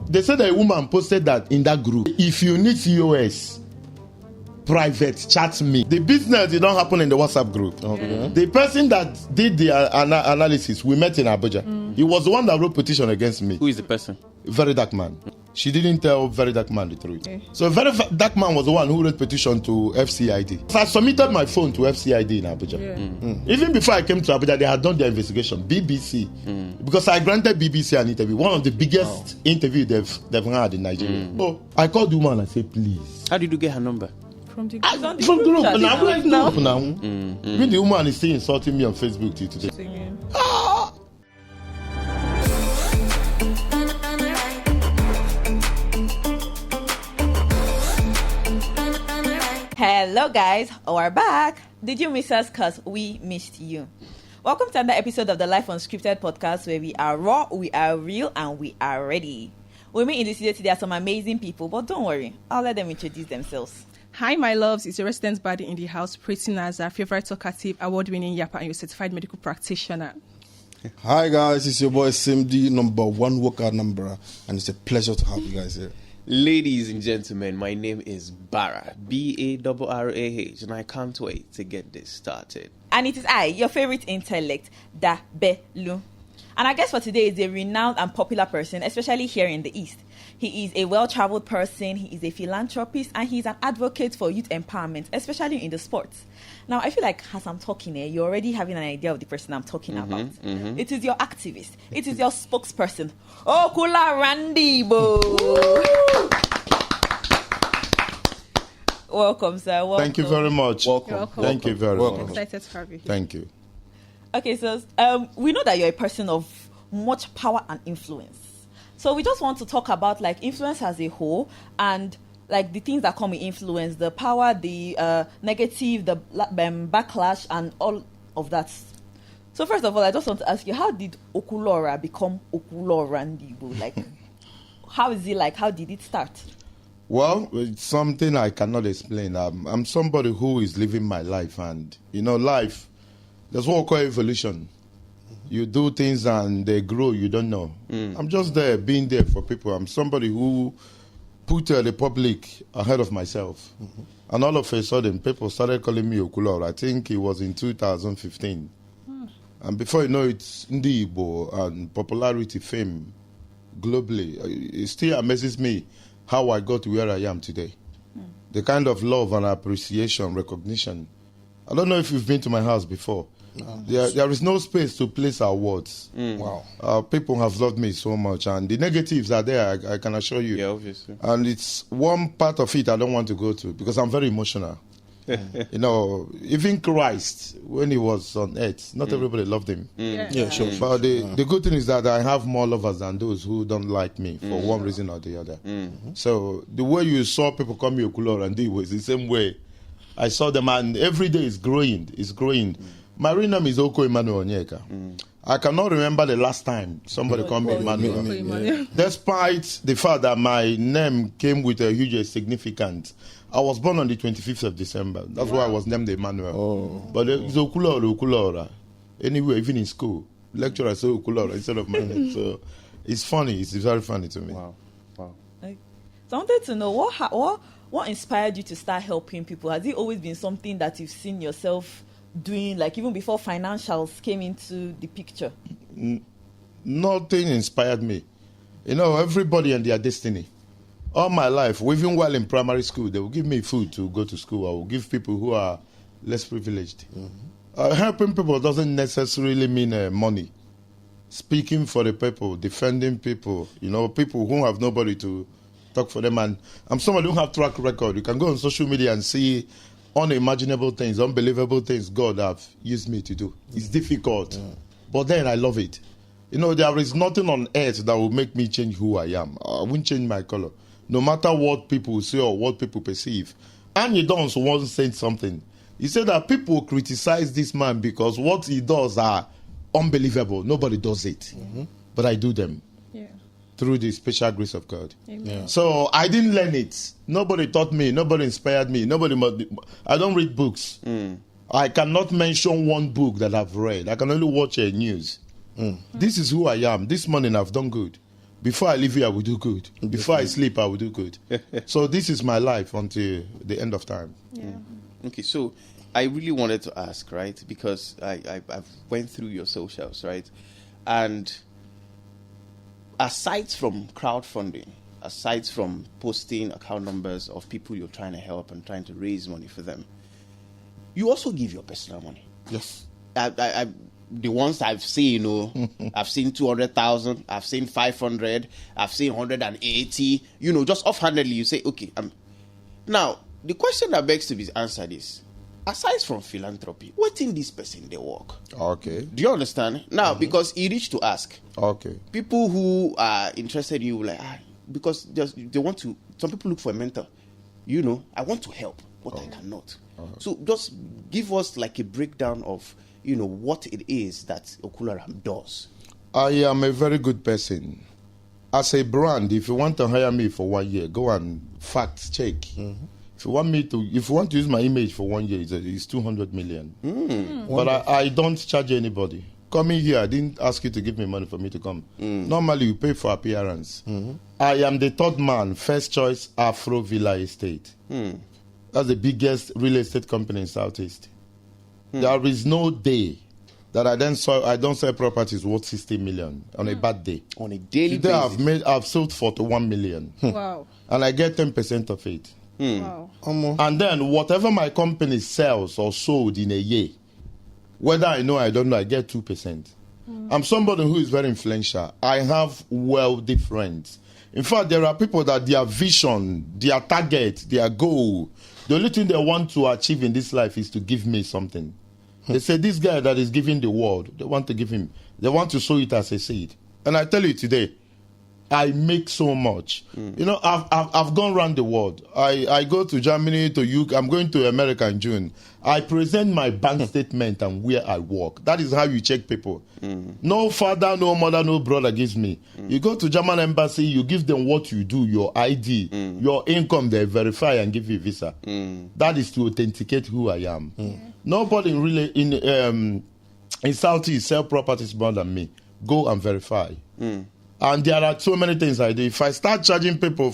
They said that a woman posted that in that group. If you need COS, private, chat me. The business did not happen in the WhatsApp group. Okay. The person that did the analysis, we met in Abuja. He was the one that wrote petition against me. Who is the person? Very dark man. She didn't tell Very Dark Man the truth. Okay. So Very Dark Man was the one who wrote petition to FCID. So I submitted my phone to FCID in Abuja. Yeah. Even before I came to Abuja, they had done their investigation. BBC. Because I granted BBC an interview. One of the biggest interviews they've had in Nigeria. So I called the woman and said, please. How did you get her number? From the group. Now. Even the woman is still insulting me on Facebook today. Hello guys, we're back. Did you miss us? Because we missed you. Welcome to another episode of the Life Unscripted podcast, where we are raw, we are real, and we are ready. With me in the studio today are some amazing people, but don't worry, I'll let them introduce themselves. Hi, my loves. It's your resident body in the house, Pretty Naza, favorite talkative, award-winning yapper, and your certified medical practitioner. Hi guys, it's your boy Simdi, number one workout number, and it's a pleasure to have you guys here. Ladies and gentlemen, my name is Barra, Barrah, and I can't wait to get this started. And it is I, your favorite intellect, Da Belu. And our guest for today is a renowned and popular person, especially here in the East. He is a well-traveled person, he is a philanthropist, and he is an advocate for youth empowerment, especially in the sports. Now, I feel like as I'm talking here, you're already having an idea of the person I'm talking about. It is your activist. It is your spokesperson, Okwulora. Welcome, sir. Welcome. Thank you very much. Welcome. Thank you very much. I'm excited to have you. Thank you. Okay, so we know that you're a person of much power and influence. So we just want to talk about like influence as a whole and like the things that come with influence, the power, the negative, the backlash, and all of that. So first of all, I just want to ask you, how did Okwulora become Okwulora? Like, how is it like? How did it start? Well, it's something I cannot explain. I'm somebody who is living my life, and life. There's what we call evolution. You do things and they grow, you don't know. I'm just there, being there for people. I'm somebody who put the public ahead of myself. And all of a sudden, people started calling me Okwulora. I think it was in 2015. And before you know it, Ndi Igbo and popularity, fame, globally, it still amazes me how I got to where I am today. The kind of love and appreciation, recognition. I don't know if you've been to my house before. There is no space to place our words. Wow. People have loved me so much, and the negatives are there, I can assure you. Yeah, obviously. And it's one part of it I don't want to go to because I'm very emotional. Even Christ, when he was on earth, not everybody loved him. Yeah, sure. But the good thing is that I have more lovers than those who don't like me for one reason or the other. So the way you saw people call me Okwulora and it was the same way I saw them, and every day is growing. It's growing. My real name is Oko Emmanuel Onyeka. I cannot remember the last time somebody called me Emmanuel. Despite the fact that my name came with a huge significance. I was born on the 25th of December. That's why I was named Emmanuel. But it's Okwulora. Anyway, even in school, lecturer say Okwulora instead of my name. So it's funny. It's very funny to me. Wow. So I wanted to know what inspired you to start helping people? Has it always been something that you've seen yourself doing, like even before financials came into the picture? Nothing inspired me. Everybody and their destiny. All my life, even while in primary school, they will give me food to go to school. I will give people who are less privileged. Helping people doesn't necessarily mean money. Speaking for the people, defending people, people who have nobody to talk for them. And I'm somebody who have track record. You can go on social media and see unimaginable things, unbelievable things God have used me to do. It's difficult, but then I love it. There is nothing on earth that will make me change who I am. I won't change my color, no matter what people say or what people perceive. And he once said something. He said that people criticize this man because what he does are unbelievable. Nobody does it, but I do them. Through the special grace of God. So I didn't learn it. Nobody taught me. Nobody inspired me. I don't read books. I cannot mention one book that I've read. I can only watch news. This is who I am. This morning I've done good. Before I leave here, I will do good. Before I sleep, I will do good. So this is my life until the end of time. Yeah. Okay, so I really wanted to ask, right? Because I've went through your socials, right? And aside from crowdfunding, aside from posting account numbers of people you're trying to help and trying to raise money for them, you also give your personal money. Yes. The ones I've seen, I've seen 200,000, I've seen 500, I've seen 180. Just offhandedly, you say, okay. Now, the question that begs to be answered is, aside from philanthropy, what in this person they work? Okay. Do you understand? Now, because he reached to ask. Okay. People who are interested in you, like, because they want to, some people look for a mentor. I want to help, but I cannot. So just give us like a breakdown of, what it is that Okwulora does. I am a very good person. As a brand, if you want to hire me for 1 year, go and fact check. Mm-hmm. If you want to use my image for 1 year, it's 200 million. But I don't charge anybody. Coming here, I didn't ask you to give me money for me to come. Normally, you pay for appearance. I am the third man, first choice Afro Villa Estate. That's the biggest real estate company in Southeast. There is no day that I don't sell properties worth 60 million on a bad day. On a daily basis. Today I've sold 41 million. Wow. And I get 10% of it. Wow. And then whatever my company sells or sold in a year, whether I know or I don't know, I get 2%. I'm somebody who is very influential. I have wealthy friends. In fact, there are people that their vision, their target, their goal, the only thing they want to achieve in this life is to give me something. They say this guy that is giving the world, they want to sow it as a seed. And I tell you today, I make so much. I've gone around the world. I go to Germany, to UK. I'm going to America in June. I present my bank statement and where I work. That is how you check people. No father, no mother, no brother gives me. You go to German embassy, you give them what you do, your ID, your income, they verify and give you a visa. That is to authenticate who I am. Nobody really in Southeast sell properties more than me. Go and verify. And there are so many things I do. If I start charging people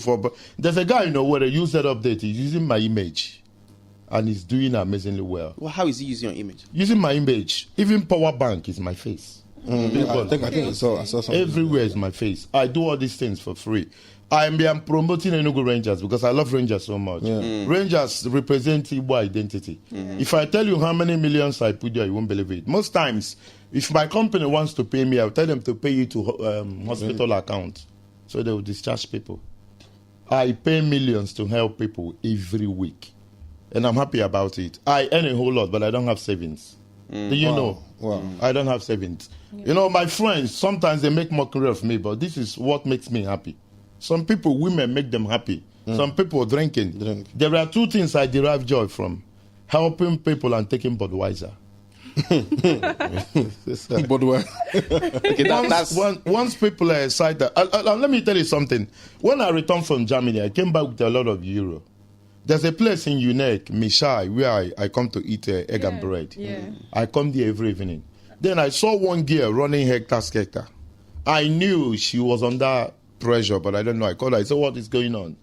there's a guy, where a user update, he's using my image. And he's doing amazingly well. Well, how is he using your image? Using my image. Even power bank is my face. I think I saw something. Everywhere is my face. I do all these things for free. I am promoting Enugu Rangers because I love Rangers so much. Rangers represent Igbo identity. If I tell you how many millions I put there, you won't believe it. Most times, if my company wants to pay me, I'll tell them to pay you to hospital account. So they will discharge people. I pay millions to help people every week. And I'm happy about it. I earn a whole lot, but I don't have savings. Do you know? Wow. I don't have savings. My friends, sometimes they make mockery of me, but this is what makes me happy. Some people, women make them happy. Some people drinking. There are two things I derive joy from. Helping people and taking Budweiser. Budweiser. Once people are excited. Let me tell you something. When I returned from Germany, I came back with a lot of euro. There's a place in Unique, Mishai, where I come to eat egg and bread. I come there every evening. Then I saw one girl running hectare. I knew she was under pressure, but I don't know. I called her. I said, what is going on?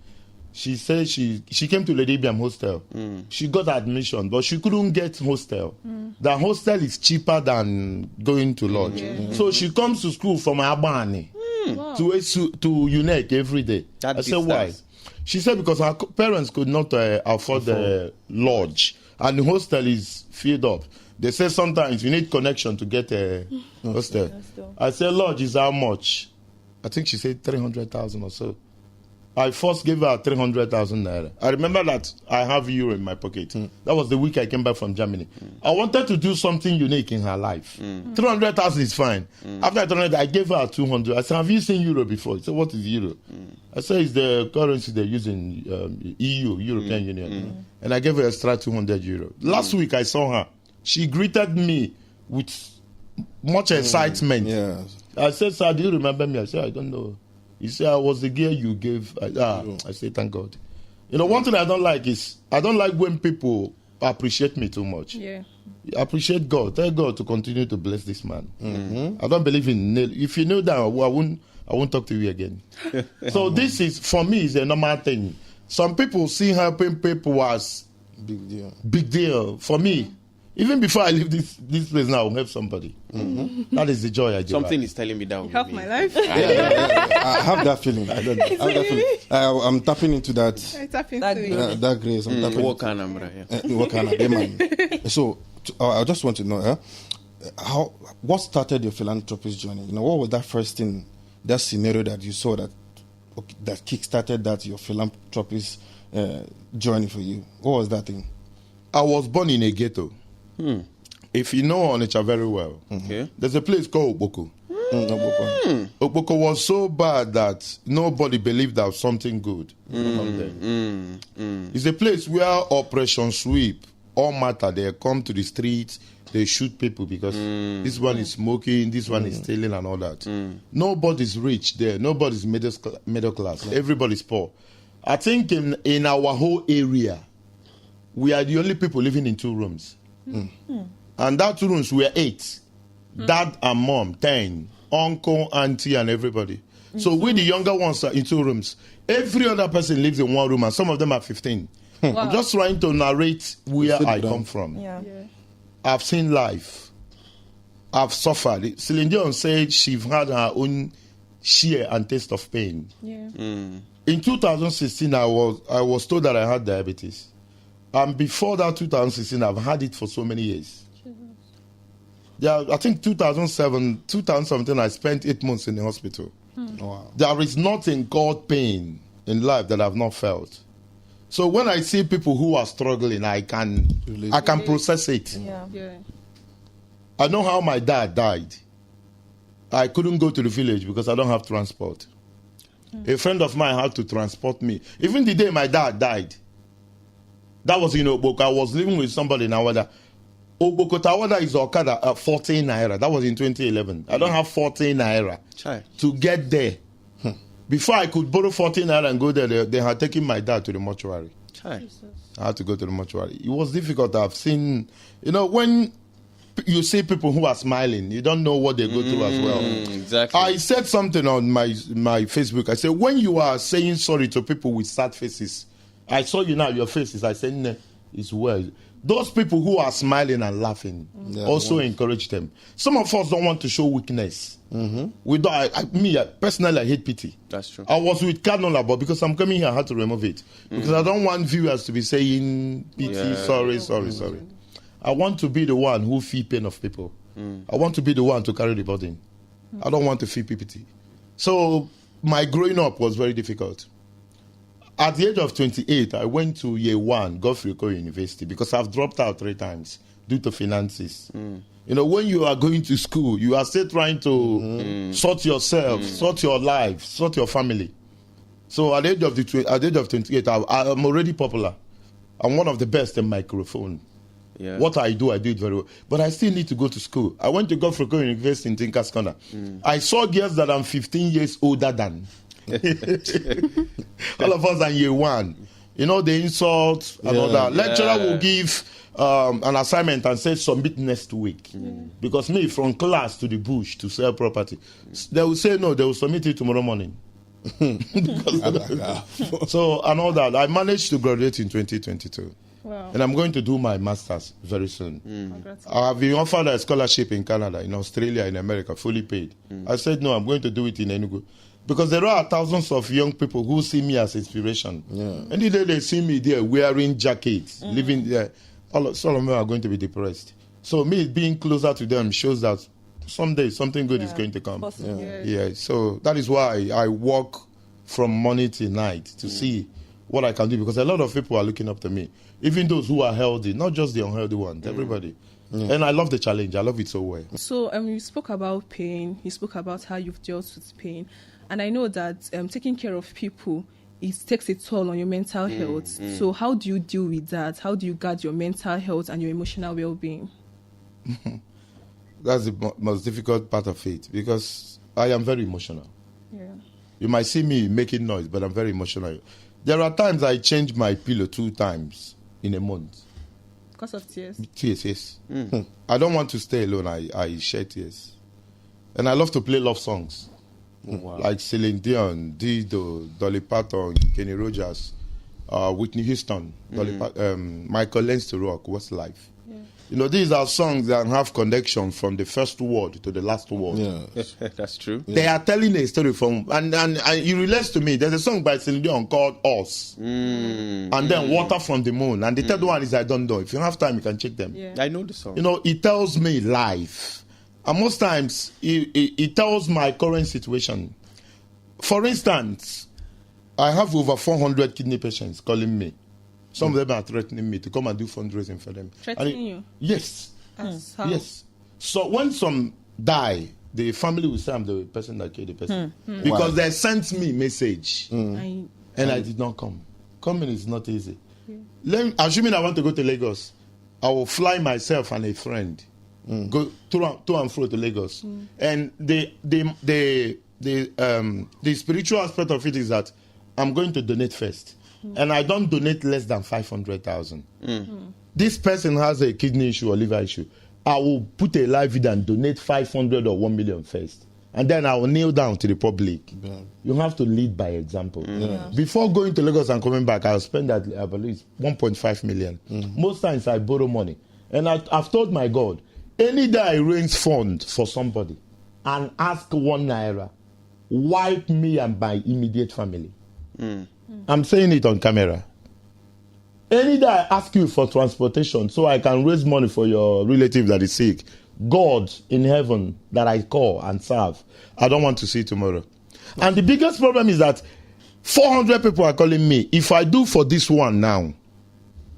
She said she came to Lady Biam hostel. She got admission, but she couldn't get hostel. The hostel is cheaper than going to lodge. So she comes to school from Abani to Unique every day. I said, why? She said because her parents could not afford the lodge, and the hostel is filled up. They say sometimes you need connection to get a hostel. I said, lodge is how much? I think she said 300,000 or so. I first gave her 300,000 naira. I remember that I have euro in my pocket. That was the week I came back from Germany. I wanted to do something unique in her life. 300,000 is fine. After 300, I gave her 200. I said, have you seen euro before? She said, what is euro? I said, it's the currency they use in EU, European Union. And I gave her extra 200 euro. Last week I saw her. She greeted me with much excitement. I said, sir, do you remember me? I said, I don't know. He said, I was the girl you gave. I said, thank God. One thing I don't like is, I don't like when people appreciate me too much. Appreciate God. Tell God to continue to bless this man. I don't believe in, if you know that, I I won't talk to you again. So this is, for me, is a normal thing. Some people see helping people as Big deal. big deal. For me, even before I leave this place now, I'll help somebody. That is the joy I derive. Something is telling me that. Help my life. I have that feeling. I don't know. I have that feeling. I'm tapping into that. I tap into That it. That grace. I'm tapping What kind of number? what kind of man? So I just want to know what started your philanthropist journey? What was that first thing, that scenario that you saw that kick-started that your philanthropist journey for you? What was that thing? I was born in a ghetto. If you know Onitsha very well, there's a place called Okwulora. Okwulora was so bad that nobody believed that something good would come there. It's a place where Operation Sweep, all matter, they come to the streets, they shoot people because this one is smoking, this one is stealing and all that. Nobody's rich there, nobody's middle class, everybody's poor. I think in our whole area, we are the only people living in 2 rooms. And that 2 rooms were 8. Dad and mom, 10. Uncle, auntie, and everybody. So we, the younger ones, are in 2 rooms. Every other person lives in 1 room, and some of them are 15. Wow. I'm just trying to narrate where I come from. Yeah. I've seen life. I've suffered. Celine Dion said she's had her own share and taste of pain. Yeah. In 2016, I was told that I had diabetes. And before that 2016, I've had it for so many years. Yeah, I think 2017, I spent 8 months in the hospital. Wow. There is nothing called pain in life that I've not felt. So when I see people who are struggling, I can process it. Yeah. Yeah. I know how my dad died. I couldn't go to the village because I don't have transport. A friend of mine had to transport me. Even the day my dad died, that was in Ogboko. I was living with somebody in Awada. Ogboko Tawada is Okada 14 naira. That was in 2011. I don't have 14 naira to get there. Before I could borrow 14 naira and go there, they had taken my dad to the mortuary. I had to go to the mortuary. It was difficult. I've seen, when you see people who are smiling, you don't know what they go through as well. Exactly. I said something on my Facebook. I said, when you are saying sorry to people with sad faces, I saw you now, your faces. I said, nah, it's well. Those people who are smiling and laughing, also encourage them. Some of us don't want to show weakness. We don't. Personally, I hate pity. That's true. I was with Cardinal, but because I'm coming here, I had to remove it. Because I don't want viewers to be saying pity, sorry. I want to be the one who feel pain of people. I want to be the one to carry the burden. I don't want to feel pity. So my growing up was very difficult. At the age of 28, I went to year 1, Godfrey University, because I've dropped out 3 times due to finances. When you are going to school, you are still trying to sort yourself, sort your life, sort your family. So at the age of 28, I'm already popular. I'm one of the best in microphone. Yeah. What I do it very well. But I still need to go to school. I went to Godfrey University in Tinker's Corner. I saw girls that I'm 15 years older than. All of us are year 1. The insult and all that. Lecturer will give an assignment and say submit next week. Because me, from class to the bush to sell property, they will say no, they will submit it tomorrow morning. So, and all that. I managed to graduate in 2022. Wow. And I'm going to do my master's very soon. I've been offered a scholarship in Canada, in Australia, in America, fully paid. I said, no, I'm going to do it in Enugu. Because there are thousands of young people who see me as inspiration. Any day they see me there wearing jackets, living there, some of them are going to be depressed. So me being closer to them shows that someday something good is going to come. So that is why I work from morning till night to see what I can do, because a lot of people are looking up to me. Even those who are healthy, not just the unhealthy ones, everybody. And I love the challenge. I love it so well. So you spoke about pain. You spoke about how you've dealt with pain. And I know that taking care of people, it takes a toll on your mental health. So how do you deal with that? How do you guard your mental health and your emotional well-being? That's the most difficult part of it, because I am very emotional. You might see me making noise, but I'm very emotional. There are times I change my pillow 2 times in a month. Because of tears? Tears, yes. I don't want to stay alone. I shed tears. And I love to play love songs. Wow. Like Celine Dion, Dido, Dolly Parton, Kenny Rogers, Whitney Houston, Michael Learns to Rock, Westlife. You know, these are songs that have connection from the first word to the last word. Yes. That's true. They are telling a story from, and it relates to me. There's a song by Celine Dion called Us, and then Water from the Moon, and the third one is I Don't Know. If you have time, you can check them. Yeah. I know the song. You know, it tells me life, and most times it tells my current situation. For instance, I have over 400 kidney patients calling me. Some of them are threatening me to come and do fundraising for them. Threatening you? Yes. As how? Yes. So when some die, the family will say I'm the person that killed the person. Because they sent me message and I did not come. Coming is not easy. Assuming I want to go to Lagos, I will fly myself and a friend, go to and fro to Lagos. And the spiritual aspect of it is that I'm going to donate first. And I don't donate less than 500,000. This person has a kidney issue or liver issue. I will put a live video and donate 500 or 1 million first. And then I will kneel down to the public. Yeah. You have to lead by example. Before going to Lagos and coming back, I'll spend at least 1.5 million. Most times I borrow money. And I've told my God, any day I raise fund for somebody and ask 1 naira, wipe me and my immediate family. I'm saying it on camera. Any day I ask you for transportation so I can raise money for your relative that is sick, God in heaven that I call and serve, I don't want to see tomorrow. And the biggest problem is that 400 people are calling me. If I do for this one now,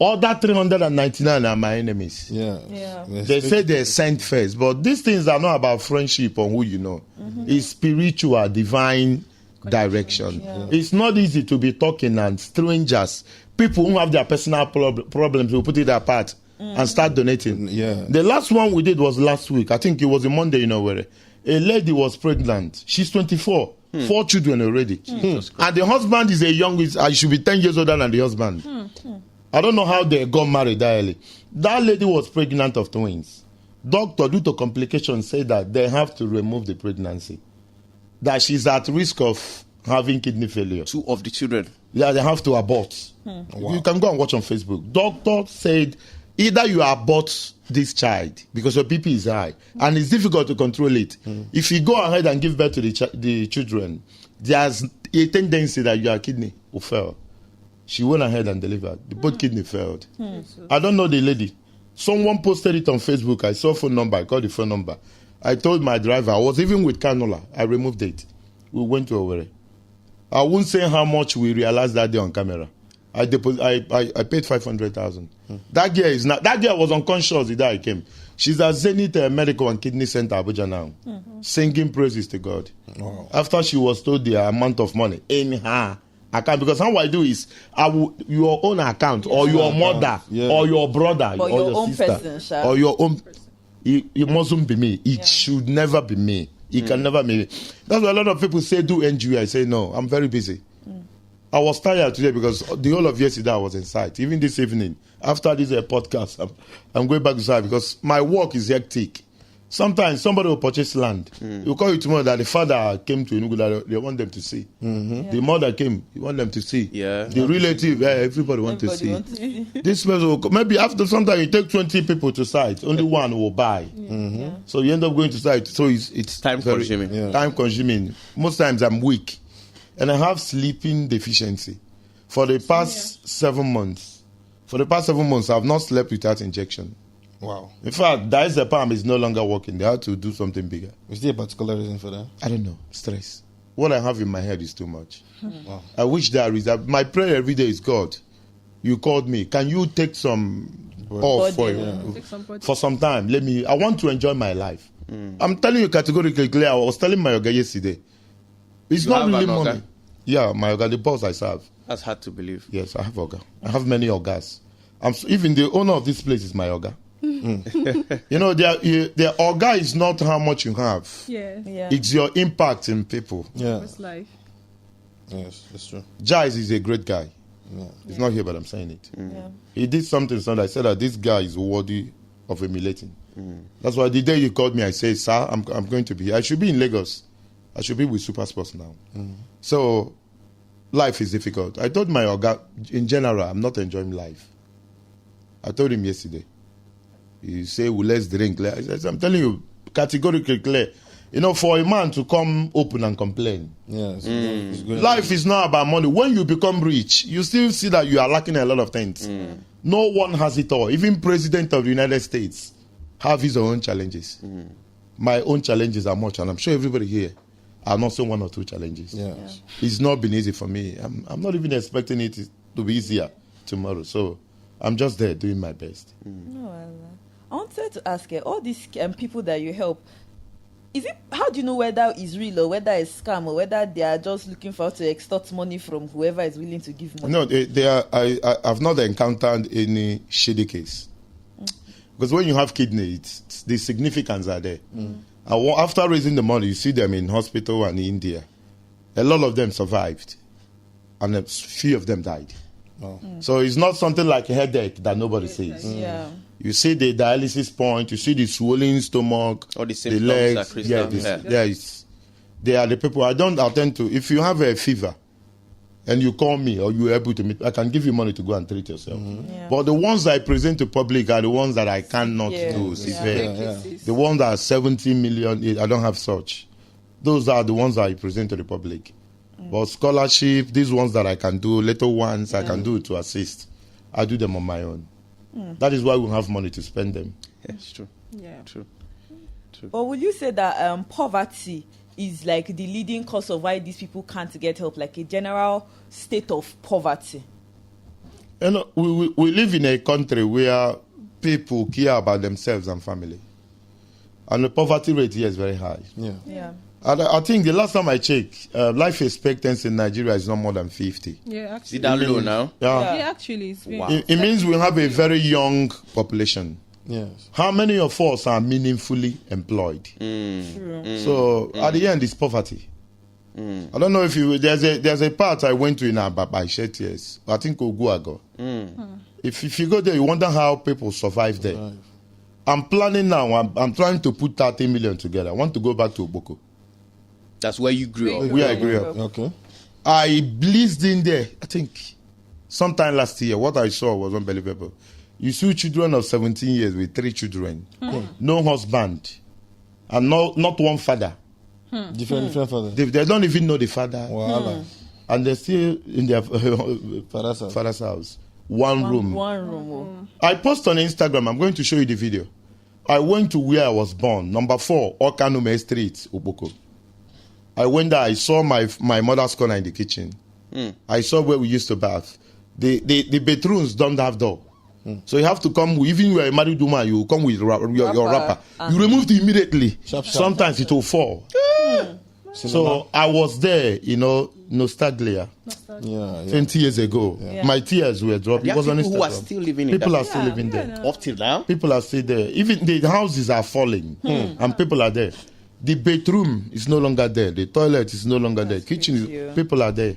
other 399 are my enemies. Yeah. They say they're sent first, but these things are not about friendship or who you know. It's spiritual, divine direction. It's not easy to be talking and strangers, people who have their personal problems, will put it apart and start donating. The last one we did was last week. I think it was a Monday, you know, where a lady was pregnant. She's 24, 4 children already. And the husband is a young, he should be 10 years older than the husband. I don't know how they got married that early. That lady was pregnant of twins. Doctor, due to complications, said that they have to remove the pregnancy. That she's at risk of having kidney failure. 2 of the children. Yeah, they have to abort. Wow. You can go and watch on Facebook. Doctor said either you abort this child because your BP is high and it's difficult to control it. If you go ahead and give birth to the children, there's a tendency that your kidney will fail. She went ahead and delivered. Both kidney failed. I don't know the lady. Someone posted it on Facebook. I saw phone number. I called the phone number. I told my driver, I was even with cannula. I removed it. We went to Okwulora. I won't say how much we realized that day on camera. I paid 500,000. That girl was unconscious the day I came. She's at Zenith Medical and Kidney Center, Abuja now, singing praises to God. Wow. After she was told the amount of money in her account, because how I do is your own account or your mother or your brother or your own sister person, or your own. It mustn't be me. It should never be me. It can never be me. That's why a lot of people say do NGO. I say no. I'm very busy. I was tired today because the whole of yesterday I was inside. Even this evening, after this podcast, I'm going back to side because my work is hectic. Sometimes somebody will purchase land. He'll call you tomorrow that the father came to Enugu that they want them to see. The mother came, you want them to see. The relative, everybody wants to see. This person will, maybe after some time you take 20 people to site, only one will buy. So you end up going to site. So it's time consuming. Time consuming. Most times I'm weak. And I have sleeping deficiency. For the past 7 months, I have not slept without injection. Wow. In fact, diazepam is no longer working. They have to do something bigger. Is there a particular reason for that? I don't know. Stress. What I have in my head is too much. Wow. I wish there is. My prayer every day is, God, you called me. Can you take some off for some time? I want to enjoy my life. I'm telling you categorically clear. I was telling my Oga yesterday. It's not really money. Yeah, my Oga, the boss I serve. That's hard to believe. Yes, I have Oga. I have many Ogas. Even the owner of this place is my Oga. You know, the Oga is not how much you have. It's your impact in people. It's life. Yes, that's true. JYDZinc is a great guy. He's not here, but I'm saying it. He did something Sunday. I said that this guy is worthy of emulating. That's why the day you called me, I said, sir, I'm going to be here. I should be in Lagos. I should be with Super Sports now. So life is difficult. I told my Oga, in general, I'm not enjoying life. I told him yesterday. He said, well, let's drink. I said, I'm telling you, categorically clear. You know, for a man to come open and complain. Yes. It's good. Life is not about money. When you become rich, you still see that you are lacking a lot of things. No one has it all. Even President of the United States have his own challenges. My own challenges are much, and I'm sure everybody here are not saying one or two challenges. Yes. It's not been easy for me. I'm not even expecting it to be easier tomorrow. So I'm just there doing my best. No, I wanted to ask you, all these people that you help, how do you know whether it's real or whether it's scam or whether they are just looking for to extort money from whoever is willing to give money? No, they are. I've not encountered any shady case. Because when you have kidney, the significance are there. After raising the money, you see them in hospital and in India. A lot of them survived, and a few of them died. Oh. So it's not something like a headache that nobody sees. Yeah. You see the dialysis point, you see the swollen stomach, Or the the symptoms legs. that Crystal They are the people. I don't attend to. If you have a fever and you call me or you're able to meet, I can give you money to go and treat yourself. Yeah. But the ones that I present to public are the ones that I cannot Yeah. do. Yeah. Severe. The ones that are 70 million, I don't have such. Those are the ones that I present to the public. But scholarship, these ones that I can do, little ones I can do to assist, I do them on my own. That is why we have money to spend them. Yeah, it's true. Yeah. True. But would you say that poverty is like the leading cause of why these people can't get help, like a general state of poverty? You know, we live in a country where people care about themselves and family. And the poverty rate here is very high. Yeah. And I think the last time I checked, life expectancy in Nigeria is not more than 50. Yeah, Is it actually. that low now? Yeah. Yeah, actually, it's very Wow. It means we have a very young population. Yes. How many of us are meaningfully employed? So at the end, it's poverty. I don't know if there's a part I went to in Ababa, I shed tears. I think Oguago. If you go there, you wonder how people survive there. Right. I'm planning now. I'm trying to put 30 million together. I want to go back to Oboko. That's where you grew up. Where I grew up. Okay. I blitzed in there, I think, sometime last year. What I saw was unbelievable. You see children of 17 years with 3 children, no husband, and not one father. Different father. They don't even know the father, Wow. and they're still in their Father's house. father's house. One room. One room. I post on Instagram. I'm going to show you the video. I went to where I was born, number 4, Okanume Street, Oboko. I went there. I saw my mother's corner in the kitchen. I saw where we used to bath. The bedrooms don't have door. So you have to come, even when you're a married woman, you come with your wrapper. You remove it immediately. Sharp. Sometimes it will fall. So I was there, nostalgia, Yeah. 20 years ago. Yeah. My tears were dropping. There It was are on people who are Instagram. still living in People that are still living there. up till now. People are still there. Even the houses are falling, and people are there. The bedroom is no longer there. The toilet is no longer there. Kitchen crazy. people are there.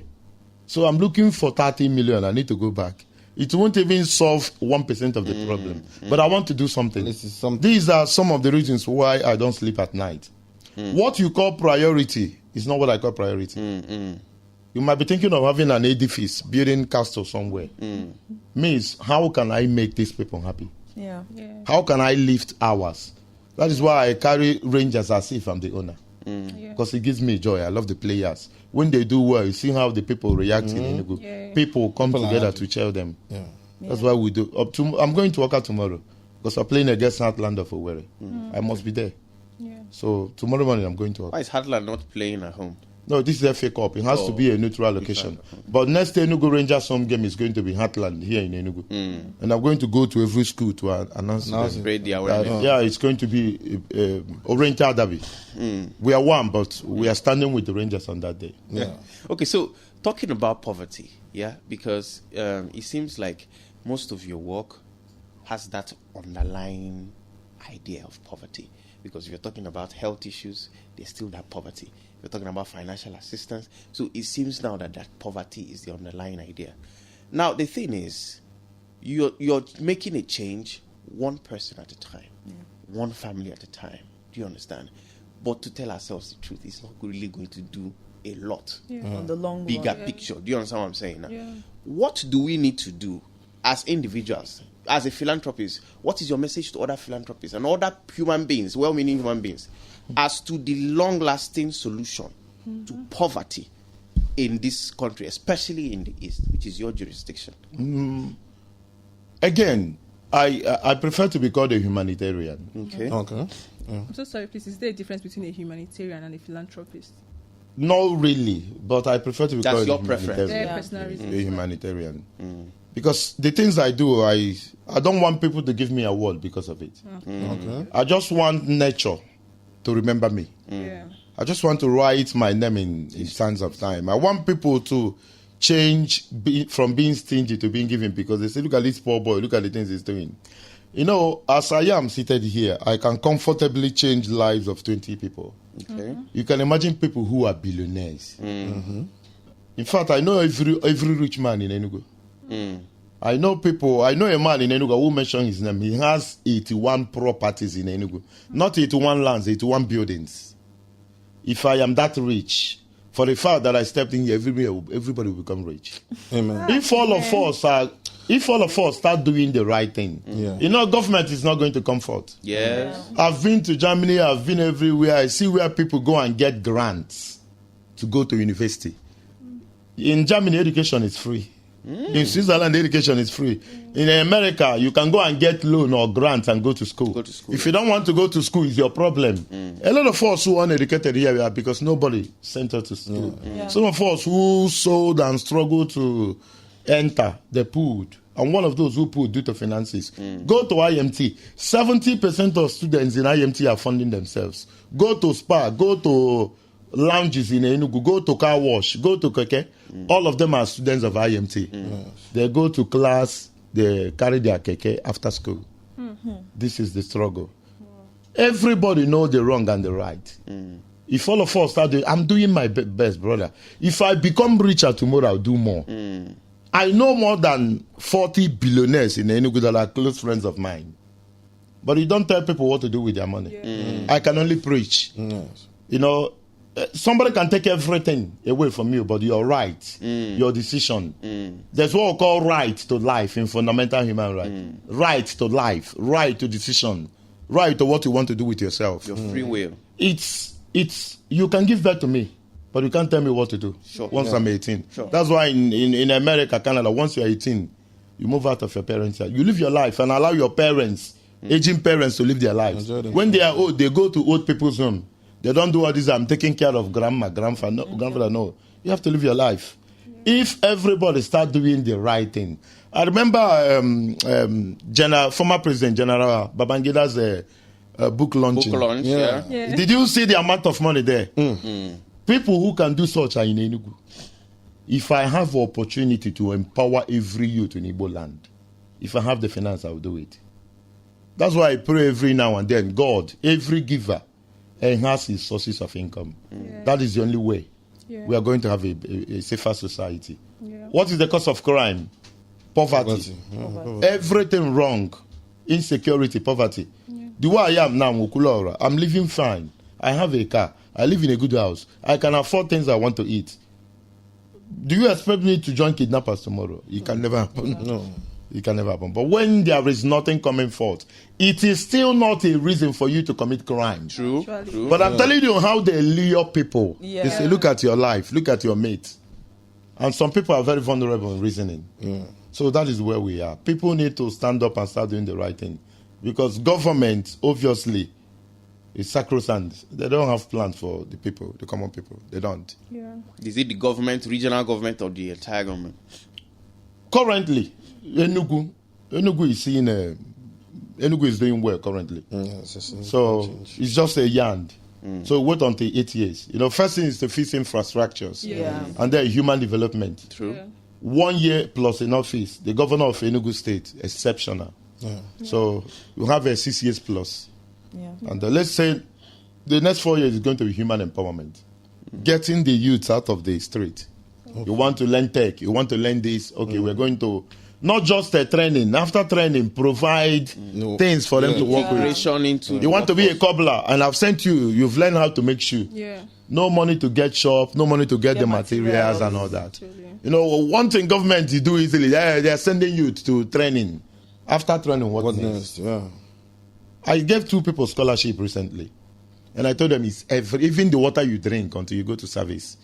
So I'm looking for 30 million. I need to go back. It won't even solve 1% of the problem. But I want to do something. This is something. These are some of the reasons why I don't sleep at night. What you call priority is not what I call priority. You might be thinking of having an edifice, building castle somewhere. Means, how can I make these people happy? Yeah. How can I lift ours? That is why I carry Rangers as if I'm the owner. Because it gives me joy. I love the players. When they do well, you see how the people react in Enugu. Yeah. People come People are together happy. to cheer them. Yeah. That's why we do. I'm going to work out tomorrow because I'm playing against Heartland of Owerri. I must be there. Yeah. So tomorrow morning I'm going to work. Why is Hadland not playing at home? No, this is FA Cup. It has to be a neutral location. But next Enugu Rangers home game is going to be Heartland here in Enugu. And I'm going to go to every school to announce to them. Spread the awareness. Yeah, it's going to be Oriental Derby. We are one, but we are standing with the Rangers on that day. Yeah. Okay, so talking about poverty, because it seems like most of your work has that underlying idea of poverty. Because if you're talking about health issues, there's still that poverty. If you're talking about financial assistance, so it seems now that poverty is the underlying idea. Now, the thing is, you're making a change one person at a time, one family at a time. Do you understand? But to tell ourselves the truth, it's not really going to do a lot. On the long Bigger run. picture. Do you understand what I'm saying? Now? Yeah. What do we need to do as individuals, as a philanthropist? What is your message to other philanthropists and other human beings, well-meaning human beings, as to the long-lasting solution to poverty in this country, especially in the East, which is your jurisdiction? Again, I prefer to be called a humanitarian. Okay. Okay. I'm so sorry, please. Is there a difference between a humanitarian and a philanthropist? Not really, but I prefer to be That's called your a preference. humanitarian. Their personal A reasons. humanitarian. Because the things I do, I don't want people to give me a award because of it. Okay. I just want nature to remember me. Yeah. I just want to write my name in sands of time. I want people to change from being stingy to being giving, because they say, look at this poor boy, look at the things he's doing. You know, as I am seated here, I can comfortably change lives of 20 people. Okay. You can imagine people who are billionaires. In fact, I know every rich man in Enugu. I know a man in Enugu who mentioned his name. He has 81 properties in Enugu. Not 81 lands, 81 buildings. If I am that rich, for the fact that I stepped in here, everybody will become rich. Amen. If all of us start doing the right thing, you know, government is not going to comfort. Yes. I've been to Germany, I've been everywhere. I see where people go and get grants to go to university. In Germany, education is free. In Switzerland, education is free. In America, you can go and get loan or grant and go to school. Go to school. If you don't want to go to school, it's your problem. A lot of us who are uneducated here are because nobody sent us to school. Some of us who sold and struggled to enter, they pulled. And one of those who pulled due to finances. Go to IMT. 70% of students in IMT are funding themselves. Go to spa, go to lounges in Enugu, go to car wash, go to keke. All of them are students of IMT. They go to class, they carry their keke after school. This is the struggle. Everybody knows the wrong and the right. If all of us start doing, I'm doing my best, brother. If I become richer tomorrow, I'll do more. I know more than 40 billionaires in Enugu that are close friends of mine. But you don't tell people what to do with their money. I can only preach. Yes. You know, somebody can take everything away from you, but your right, your decision. There's what we call right to life in fundamental human right. Right to life, right to decision, right to what you want to do with yourself. Your free will. It's you can give that to me, but you can't tell me what to do once I'm 18. That's why in America, Canada, once you're 18, you move out of your parents' house. You live your life and allow your parents, aging parents, to live their lives. When they are old, they go to old people's home. They don't do all this. I'm taking care of grandma, grandfather. No. You have to live your life. If everybody start doing the right thing. I remember former President General Babangida's book launching. Book launch, yeah. Did you see the amount of money there? People who can do such are in Enugu. If I have the opportunity to empower every youth in Igbo land, if I have the finance, I will do it. That's why I pray every now and then, God, every giver, enhance his sources of income. That is the only way we are going to have a safer society. What is the cause of crime? Poverty. Everything wrong. Insecurity, poverty. The way I am now, Okwulora, I'm living fine. I have a car. I live in a good house. I can afford things I want to eat. Do you expect me to join kidnappers tomorrow? It can never happen. No. It can never happen. But when there is nothing coming forth, it is still not a reason for you to commit crime. True. But I'm telling you how they lure people. They say, look at your life, look at your mate. And some people are very vulnerable in reasoning. So that is where we are. People need to stand up and start doing the right thing. Because government, obviously, is sacrosanct. They don't have plans for the people, the common people. They don't. Is it the government, regional government, or the entire government? Currently, Enugu is seeing Enugu is doing well currently. So it's just a yarn. So wait until 8 years. You know, first thing is to fix infrastructures. And then human development. True. 1 year plus in office. The governor of Enugu State, exceptional. So you have a 6 years plus. And let's say the next 4 years is going to be human empowerment. Getting the youth out of the street. You want to learn tech. You want to learn this. Okay, we're going to Not just training. After training, provide things for them to work with. Integration into You want to be a cobbler, and I've sent you. You've learned how to make shoe. Yeah. No money to get shop, no money to get the materials and all that. You know, one thing government do easily, they are sending you to training. After training, what next? Yeah. I gave 2 people scholarship recently, and I told them it's even the water you drink until you go to service,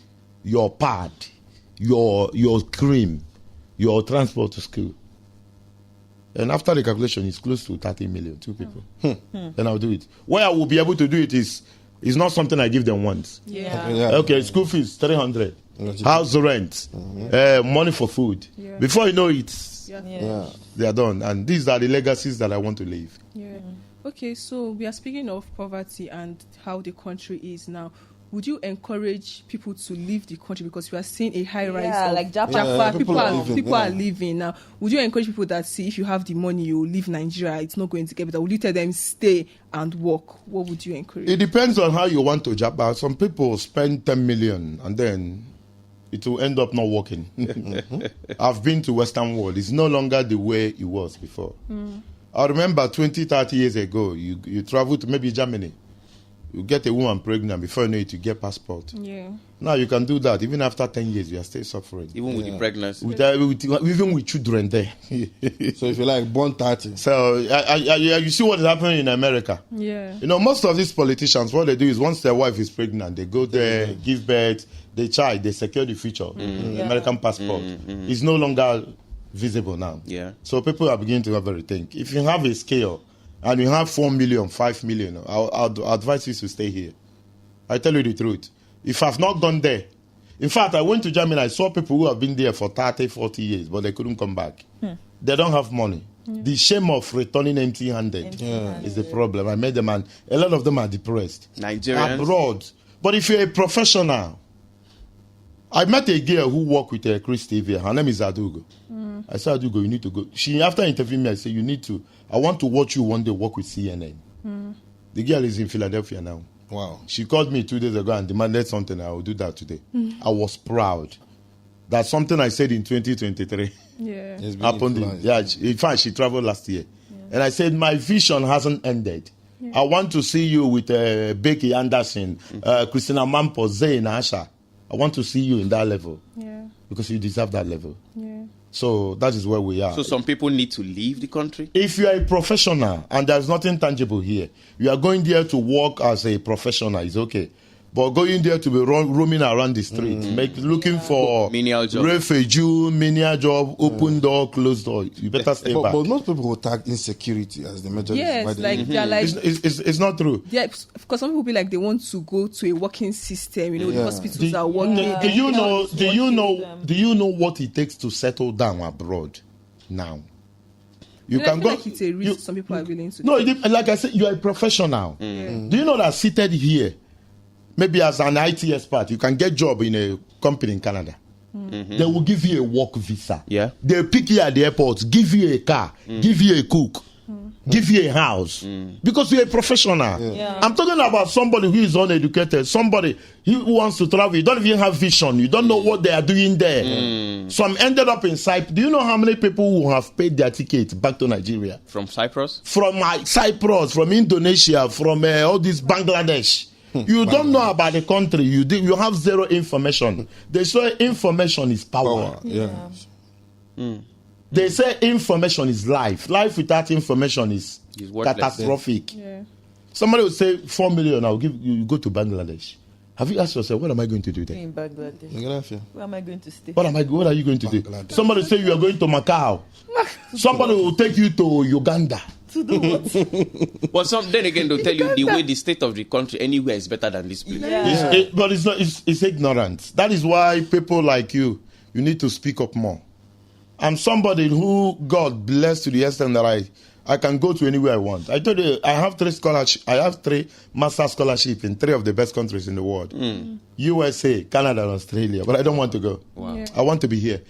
your pad, your cream, your transport to school. And after the calculation, it's close to 30 million, 2 people. Then I'll do it. Where I will be able to do it is not something I give them once. Okay, school fees, 300. House rent, money for food. Before you know it, they are done. And these are the legacies that I want to leave. Okay, so we are speaking of poverty and how the country is now. Would you encourage people to leave the country, because we are seeing a high rise of like Japan. people are leaving now? Would you encourage people that, see, if you have the money, you leave Nigeria, it's not going to get better? Would you tell them stay and work? What would you encourage? It depends on how you want to Japan. Some people spend 10 million and then it will end up not working. I've been to Western world. It's no longer the way it was before. I remember 20, 30 years ago, you travel to maybe Germany. You get a woman pregnant, before you know it, you get passport. Now you can do that. Even after 10 years, you are still suffering. even with the pregnancy. Even with children there. So if you like, born 30. So you see what is happening in America. Yeah. You know, most of these politicians, what they do is once their wife is pregnant, they go there, give birth, they child, they secure the future. The American passport is no longer visible now. So people are beginning to have a rethink. If you have a scale and you have 4 million, 5 million, I'll advise you to stay here. I tell you the truth. If I've not gone there, in fact, I went to Germany, I saw people who have been there for 30, 40 years, but they couldn't come back. They don't have money. The shame of returning empty-handed is the problem. I met them, and a lot of them are depressed. Nigerians? Abroad. But if you're a professional, I met a girl who worked with Chris TV. Her name is Adugo. I said, Adugo, you need to go. After interviewing me, I said, you need to. I want to watch you one day work with CNN. The girl is in Philadelphia now. Wow. She called me 2 days ago and demanded something. I will do that today. I was proud. That's something I said in 2023. Happened. In fact, she traveled last year. And I said, my vision hasn't ended. I want to see you with Becky Anderson, Christina Mampo, Zayn, Asha. I want to see you in that level. Because you deserve that level. So that is where we are. So some people need to leave the country? If you are a professional and there's nothing tangible here, you are going there to work as a professional, is okay. But going there to be roaming around the street, looking for menial job, refugee, menial job, open door, closed door, you better stay back. But most people will tag insecurity as the major reason why they leave. They're like, it's not true. Yeah, because some people be like, they want to go to a working system. You know, the hospitals are working. Do you know what it takes to settle down abroad now? You can go. Like it's a risk some people are willing to. No, like I said, you are a professional. Do you know that seated here, maybe as an IT expert, you can get job in a company in Canada. They will give you a work visa. They'll pick you at the airport, give you a car, give you a cook, give you a house. Because you're a professional. I'm talking about somebody who is uneducated, somebody who wants to travel. You don't even have vision. You don't know what they are doing there. Some ended up in Cyprus. Do you know how many people who have paid their ticket back to Nigeria? From Cyprus? From Cyprus, from Indonesia, from all this Bangladesh. You don't know about the country. You have zero information. They say information is power. They say information is life. Life without information is catastrophic. Somebody will say 4 million. I'll give you. Go to Bangladesh. Have you asked yourself, what am I going to do there? In Bangladesh. Where am I going to stay? What are you going to do? Somebody will say you are going to Macau. Somebody will take you to Uganda. To do what? But then again, they'll tell you the way the state of the country anywhere is better than this place. But it's not. It's ignorance. That is why people like you need to speak up more. I'm somebody who God blessed to the extent that I can go to anywhere I want. I told you I have 3 scholarships. I have 3 master scholarships in 3 of the best countries in the world: USA, Canada, and Australia. But I don't want to go. I want to be here.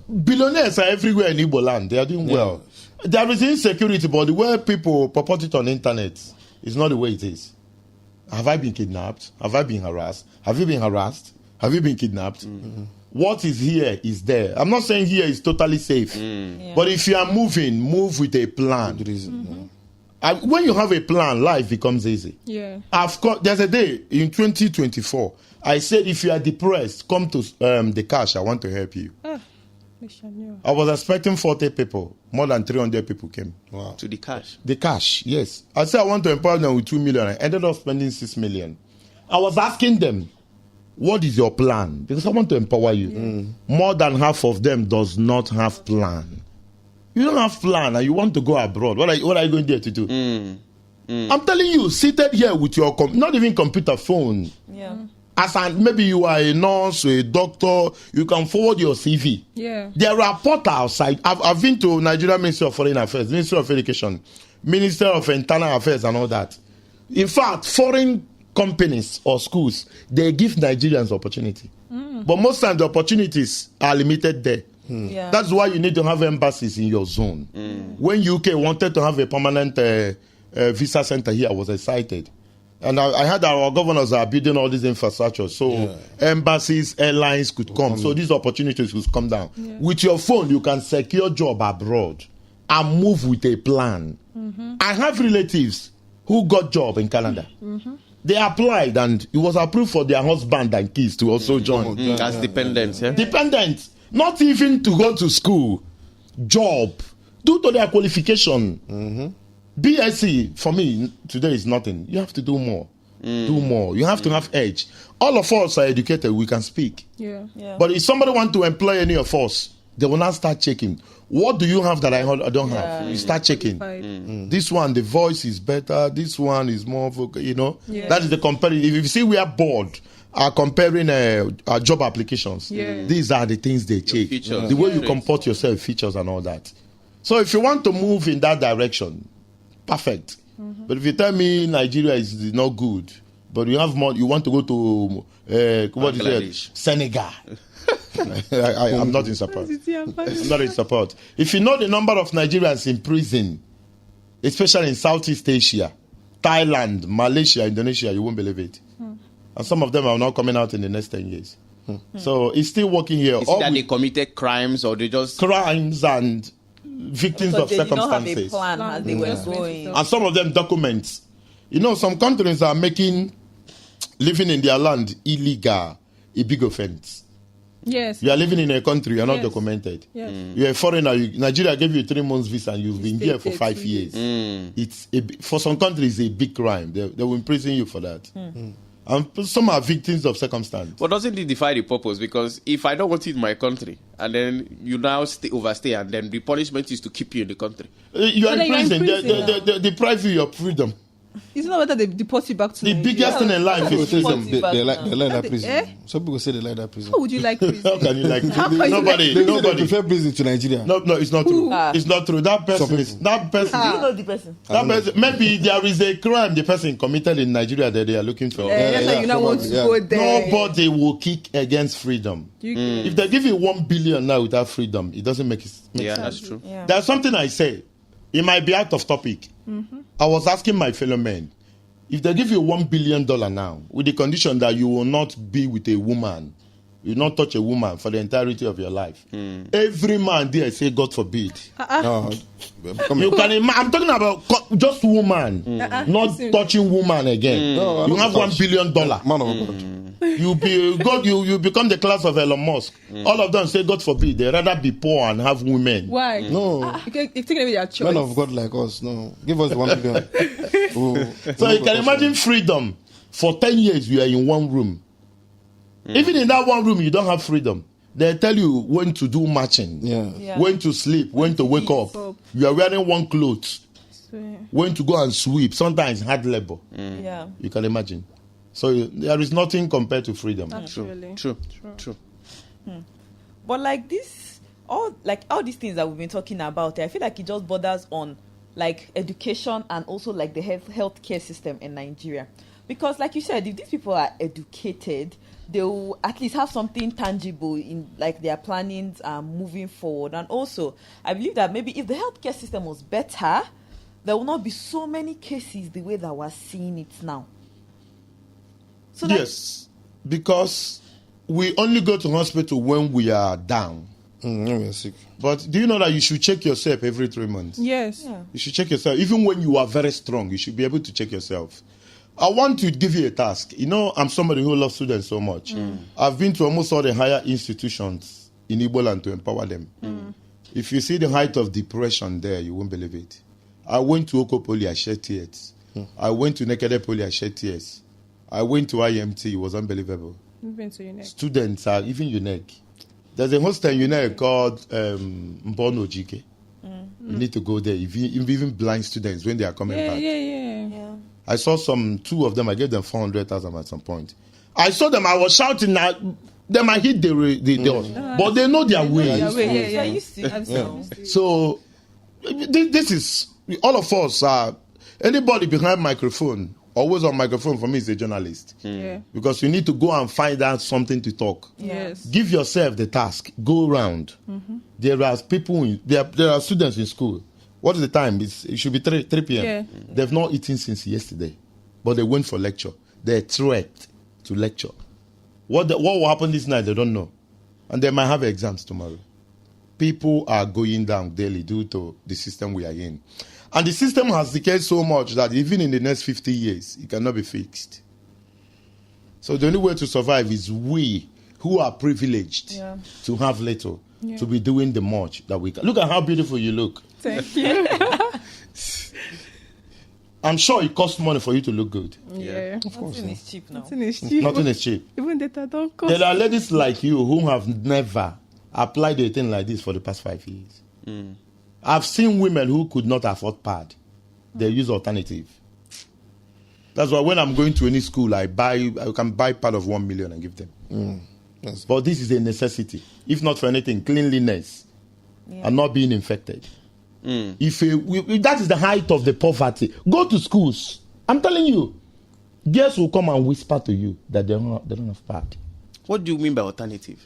Billionaires are everywhere in Igbo land. They are doing well. There is insecurity, but the way people purport it on the internet is not the way it is. Have I been kidnapped? Have I been harassed? Have you been harassed? Have you been kidnapped? What is here is there. I'm not saying here is totally safe, but if you are moving, move with a plan. Good reason. Yeah. When you have a plan, life becomes easy. Yeah. There's a day in 2024. I said, if you are depressed, come to the cash. I want to help you. I was expecting 40 people. More than 300 people came. Wow. To the cash. The cash, yes. I said I want to empower them with 2 million. I ended up spending 6 million. I was asking them, what is your plan? Because I want to empower you. More than half of them does not have plan. You don't have plan and you want to go abroad. What are you going there to do? I'm telling you, seated here with your not even computer, phone. Yeah. Maybe you are a nurse or a doctor, you can forward your CV. Yeah. There are portals outside. I've been to Nigeria Ministry of Foreign Affairs, Ministry of Education, Ministry of Internal Affairs and all that. In fact, foreign companies or schools, they give Nigerians opportunity. But most times the opportunities are limited there. Yeah. That's why you need to have embassies in your zone. When UK wanted to have a permanent visa center here, I was excited. And I heard our governors are building all these infrastructure. So embassies, airlines could come. So these opportunities will come down. Yeah. With your phone, you can secure job abroad and move with a plan. I have relatives who got job in Canada. They applied and it was approved for their husband and kids to also join. That's dependents, yeah? Dependents. Not even to go to school. Job. Due to their qualification. BSc, for me, today is nothing. You have to do more. Do more. You have to have edge. All of us are educated. We can speak. Yeah. But if somebody want to employ any of us, they will now start checking. What do you have that I don't have? You start checking. This one, the voice is better. This one is more vocal, That is the comparison. If you see we are bored, are comparing our job applications. These are the things they check. The way you comport yourself, features and all that. So if you want to move in that direction, perfect. But if you tell me Nigeria is not good, but you have more, you want to go to what is it? Senegal. I'm not in support. I'm not in support. If you know the number of Nigerians in prison, especially in Southeast Asia, Thailand, Malaysia, Indonesia, you won't believe it. And some of them are now coming out in the next 10 years. So it's still working here. Is it that they committed crimes or they just... Crimes and victims of circumstances. They did not have a plan as they were going. And some of them documents. Some countries are making living in their land illegal a big offense. Yes. You are living in a country, you are not documented. Yes. You are a foreigner. Nigeria gave you a 3 months visa and you've been here for 5 years. It's for some countries a big crime. They will imprison you for that. And some are victims of circumstance. But doesn't it defy the purpose? Because if I don't want it in my country, and then you now overstay, and then the punishment is to keep you in the country. You are in prison. They deprive you of freedom. It's not whether they deport you back to the Nigeria. biggest thing in life is freedom. They like that prison. Some people say they like that prison. How would you like prison? How can you like Nobody prefer prison to Nigeria. No, it's not true. It's not true. That person is that person. Do you know the person? That person. Maybe there is a crime the person committed in Nigeria that they are looking for. That's why you now want to go there. Nobody will kick against freedom. If they give you 1 billion now without freedom, it doesn't make sense. That's true. Yeah. There's something I say. It might be out of topic. I was asking my fellow men, if they give you $1 billion now, with the condition that you will not be with a woman, you will not touch a woman for the entirety of your life, every man there say, God forbid. No, You can imagine. I'm talking about just woman, not touching woman again. No, you have $1 billion. man of God. You become the class of Elon Musk. All of them say, God forbid, they rather be poor and have women. Why? No. You take away their choice. Man of God like us, no. Give us the 1 billion. So you can imagine freedom. For 10 years, you are in one room. Even in that one room, you don't have freedom. They tell you when to do matching, when to sleep, when to wake up. You are wearing one clothes. When to go and sweep. Sometimes hard labor. Yeah. You can imagine. So there is nothing compared to freedom. True. But like this, all these things that we've been talking about, I feel like it just borders on like education and also like the healthcare system in Nigeria. Because like you said, if these people are educated, they will at least have something tangible in like their plannings moving forward. And also, I believe that maybe if the healthcare system was better, there will not be so many cases the way that we're seeing it now. So yes, because we only go to hospital when we are down. When we are sick. But do you know that you should check yourself every 3 months? Yes. Yeah. You should check yourself. Even when you are very strong, you should be able to check yourself. I want to give you a task. You know, I'm somebody who loves students so much. I've been to almost all the higher institutions in Igbo land to empower them. If you see the height of depression there, you won't believe it. I went to Oko Poly, I shed tears. I went to Nekede Poly, I shed tears. I went to IMT, it was unbelievable. You've been to UNEC. Students are even unique. There's a hostel in UNEC called Mbono Jike. You need to go there. Even blind students, when they are coming back. Yeah. I saw two of them, I gave them 400,000 at some point. I saw them, I was shouting, they might hit the doors. But they know their way. Yeah. Used to. So, this is, all of us are, anybody behind microphone, always on microphone for me is a journalist. Yeah. Because you need to go and find out something to talk. Yes. Give yourself the task. Go around. There are people, there are students in school. What is the time? It should be 3 p.m. Yeah. They've not eaten since yesterday. But they went for lecture. They're threatened to lecture. What will happen this night, they don't know. And they might have exams tomorrow. People are going down daily due to the system we are in. And the system has decayed so much that even in the next 50 years, it cannot be fixed. So the only way to survive is we who are privileged to have little, to be doing the much that we can. Look at how beautiful you look. Thank you. I'm sure it costs money for you to look good. Yeah. Of course. Nothing is cheap now. Nothing is cheap. Nothing is cheap. Even data don't cost. There are ladies like you who have never applied a thing like this for the past 5 years. I've seen women who could not afford pad. They use alternative. That's why when I'm going to any school, I can buy pad of 1 million and give them. Yes. But this is a necessity. If not for anything, cleanliness and not being infected. If that is the height of the poverty. Go to schools. I'm telling you, girls will come and whisper to you that they don't have pad. What do you mean by alternative?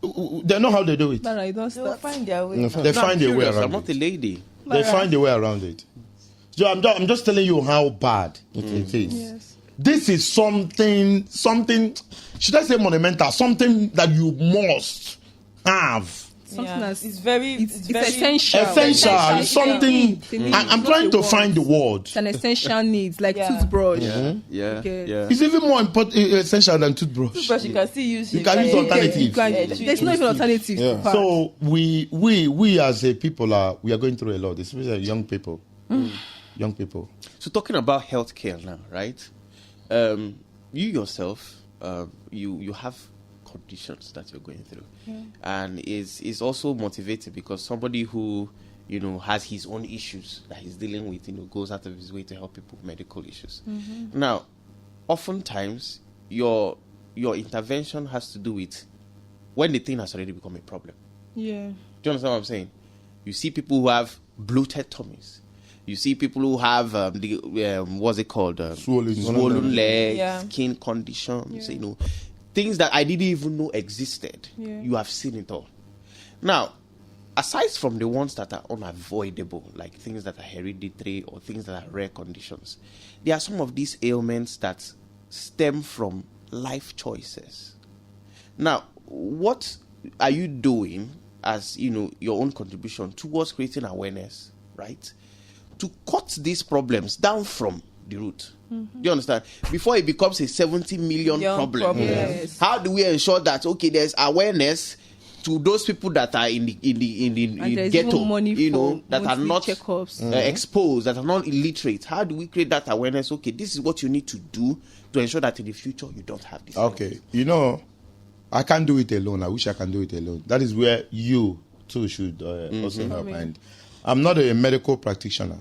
They know how they do it. But I don't They'll start. find their way. They find a way I'm around not it. a lady. They find a way around it. So I'm just telling you how bad it is. Yes. This is something, should I say monumental? Something that you must have. Something that's it's very essential. Essential. It's something. need. I'm trying to find the word. It's an essential needs, like toothbrush. Yeah. Okay. It's even more important, essential than toothbrush. Toothbrush you can still use. You can use alternative. There's not even alternative. Yeah. to pad. So we as a people we are going through a lot, especially young people. Young people. So talking about healthcare now, right? You yourself, you have conditions that you're going through, and is also motivated because somebody who has his own issues that he's dealing with, goes out of his way to help people with medical issues. Now, oftentimes your intervention has to do with when the thing has already become a problem. Yeah. Do you understand what I'm saying? You see people who have bloated tummies. You see people who have what's it called? Swollen legs, skin conditions. Things that I didn't even know existed. You have seen it all. Now, aside from the ones that are unavoidable, like things that are hereditary or things that are rare conditions, there are some of these ailments that stem from life choices. Now, what are you doing as your own contribution towards creating awareness, right, to cut these problems down from the root? Do you understand? Before it becomes a 70 million problem. Yes. How do we ensure that there's awareness to those people that are in the ghetto, that are not exposed, that are not illiterate? How do we create that awareness? Okay, this is what you need to do to ensure that in the future you don't have this. Okay, I can't do it alone. I wish I can do it alone. That is where you too should also help. And I'm not a medical practitioner.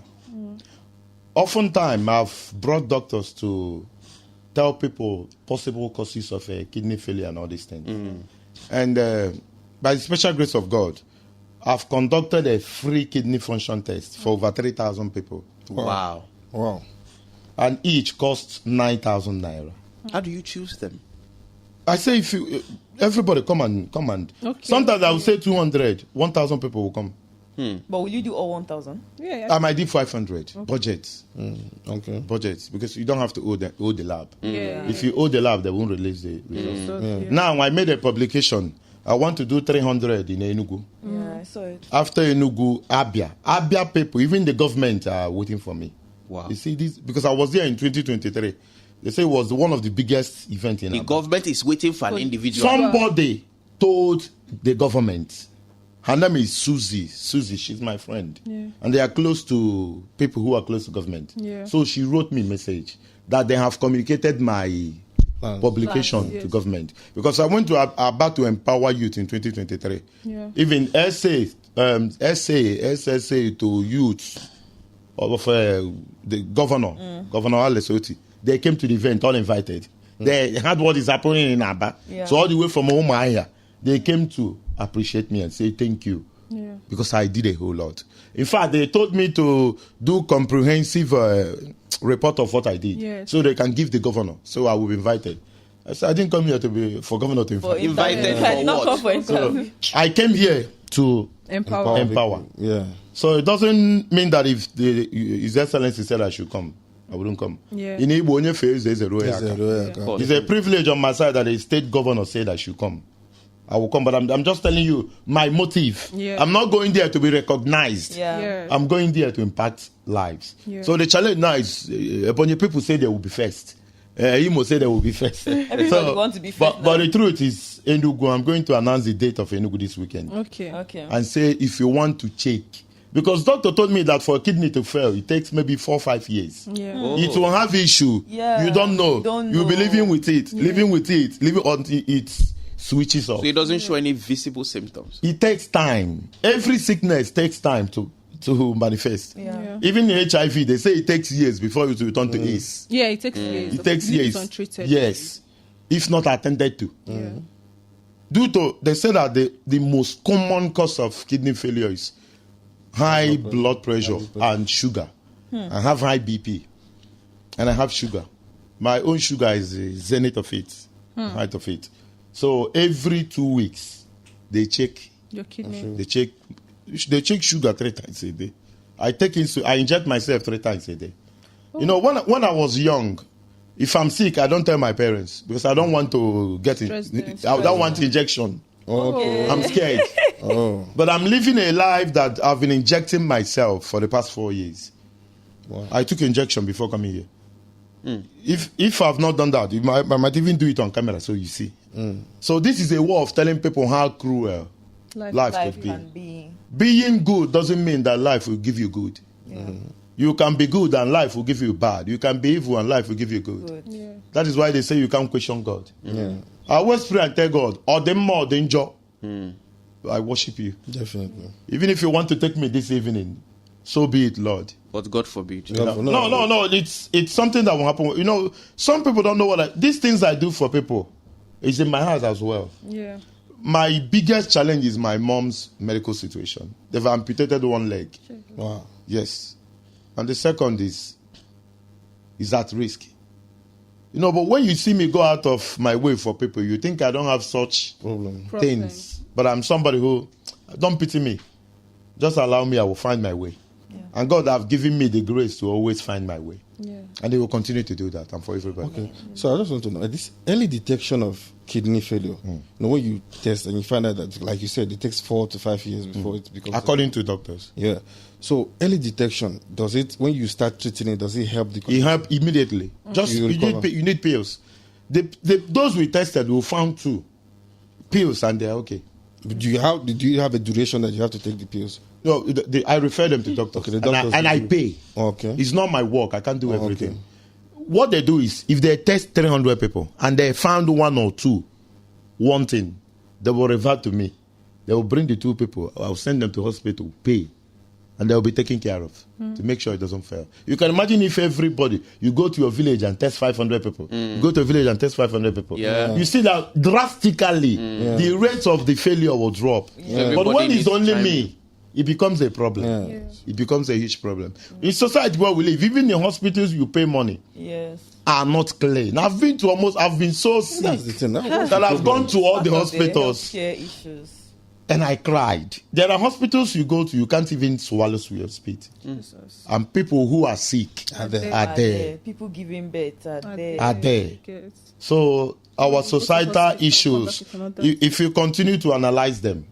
Oftentimes, I've brought doctors to tell people possible causes of kidney failure and all these things. And by the special grace of God, I've conducted a free kidney function test for over 3,000 people. Wow. And each costs 9,000 naira. How do you choose them? I say everybody come and. Okay. Sometimes I will say 200, 1,000 people will come. But will you do all 1,000? Yeah. I might do 500 budget. Okay. Budget, because you don't have to owe the lab. Yeah. If you owe the lab, they won't release the results. So, Now, I made a publication. I want to do 300 in Enugu. Yeah, I saw it. After Enugu, Abia people, even the government are waiting for me. Wow. You see this? Because I was there in 2023. They say it was one of the biggest events in The Abia. government is waiting for an individual. Somebody told the government, her name is Susie, she's my friend. Yeah. And they are close to people who are close to government. Yeah. So she wrote me a message that they have communicated my publication Plans, to yes. government. Because I went to about to empower youth in 2023. Yeah. Even SSA to youth of the governor, Governor Alesoti, they came to the event all invited. They heard what is happening in Aba. Yeah. So all the way from Umuahia, they came to appreciate me and say thank you. Yeah. Because I did a whole lot. In fact, they told me to do comprehensive report of what I did, Yes. so they can give the governor. So I will be invited. I said I didn't come here to be for governor to invite. Invited I did for not what? come for interview. I came here to Empower. empower. Yeah. So it doesn't mean that if His Excellency said I should come, I wouldn't come. Yeah. In Igbo, onye fe eze eze ruo ya Yes, aka. yeah. It's a privilege on my side that the state governor said I should come. I will come, but I'm just telling you my motive. Yeah. I'm not going there to be recognized. Yeah. Yeah. I'm going there to impact lives. Yeah. So the challenge now is, Ebonyi people say they will be first. Imo say they will be first. Everybody wants to be first But now. the truth is, Enugu, I'm going to announce the date of Enugu this weekend. Okay. Okay. And say if you want to check. Because doctor told me that for a kidney to fail, it takes maybe 4 or 5 years. Yeah. Oh. It will have issue. Yeah. You don't know. You don't You'll be know. living with it, living until it switches off. So it doesn't show any visible symptoms. It takes time. Every sickness takes time to manifest. Yeah. Even in HIV, they say it takes years before you to return to AIDS. Yeah, it takes years. It takes If it's years. untreated. Yes, if not attended to. Yeah. Due to, they say that the most common cause of kidney failure is high blood pressure and sugar. I have high BP and I have sugar. My own sugar is the zenith of it, height of it. So every 2 weeks, they check. Your kidney. They check sugar 3 times a day. I inject myself 3 times a day. You know, when I was young, if I'm sick, I don't tell my parents because I don't want to get it. Stress them. I don't want injection. Okay. I'm scared. Oh. But I'm living a life that I've been injecting myself for the past 4 years. Wow. I took injection before coming here. If I've not done that, I might even do it on camera so you see. So this is a way of telling people how cruel life Life could be. can be. Being good doesn't mean that life will give you good. You can be good and life will give you bad. You can be evil and life will give you good. Good. Yeah. That is why they say you can't question God. Yeah. I always pray and tell God, or them more danger. I worship you. Definitely. Even if you want to take me this evening, so be it, Lord. But God forbid. No. It's something that will happen. You know, some people don't know what these things I do for people is in my heart as well. Yeah. My biggest challenge is my mom's medical situation. They've amputated one leg. Wow. Yes. And the second is at risk. You know, but when you see me go out of my way for people, you think I don't have such Problem. things. But I'm somebody who, don't pity me. Just allow me, I will find my way. Yeah. And God have given me the grace to always find my way. Yeah. And He will continue to do that. And for everybody. Okay. So I just want to know this early detection of kidney failure. You know, when you test and you find out that, like you said, it takes 4 to 5 years before it becomes. According to doctors. Yeah. So early detection, does it, when you start treating it, does it help the It help immediately. Just You recover. you need pills. Those we tested, we found 2 pills, and they're okay. Do you have a duration that you have to take the pills? No, I refer them to doctors, Okay, the doctors and I do. pay. Okay. It's not my work. I can't do Oh, everything. okay. What they do is, if they test 300 people and they found 1 or 2 wanting, they will revert to me. They will bring the 2 people. I'll send them to hospital, pay, and they will be taken care of to make sure it doesn't fail. You can imagine if everybody, you go to your village and test 500 people. You go to a village and test 500 people. Yeah. You see that drastically, the rates of the failure will drop. But Everybody when it's needs only time. me, it becomes a problem. Yeah. It becomes a huge problem. In society where we live, even in hospitals you pay money, Yes. are not clean. I've been so That's the sick thing. that I've gone to all the Part of hospitals. healthcare issues. And I cried. There are hospitals you go to, you can't even swallow your spit. Jesus. And people who are sick Are there. are there. People giving birth are there. Are there. Yes. So our societal hospital, issues, come back with another. if you continue to analyze them,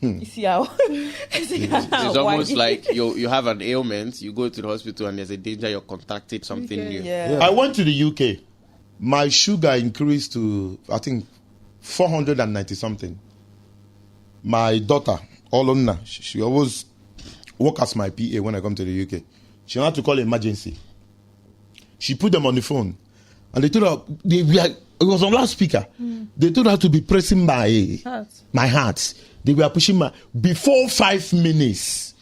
You see how It's almost like you have an ailment, you go to the hospital and there's a danger you're contracting something new. yeah. I went to the UK. My sugar increased to, I think, 490 something. My daughter, Olonna, she always work as my PA when I come to the UK. She had to call emergency. She put them on the phone. And they told her, it was on loudspeaker. They told her to be pressing my heart. They were pushing before 5 minutes.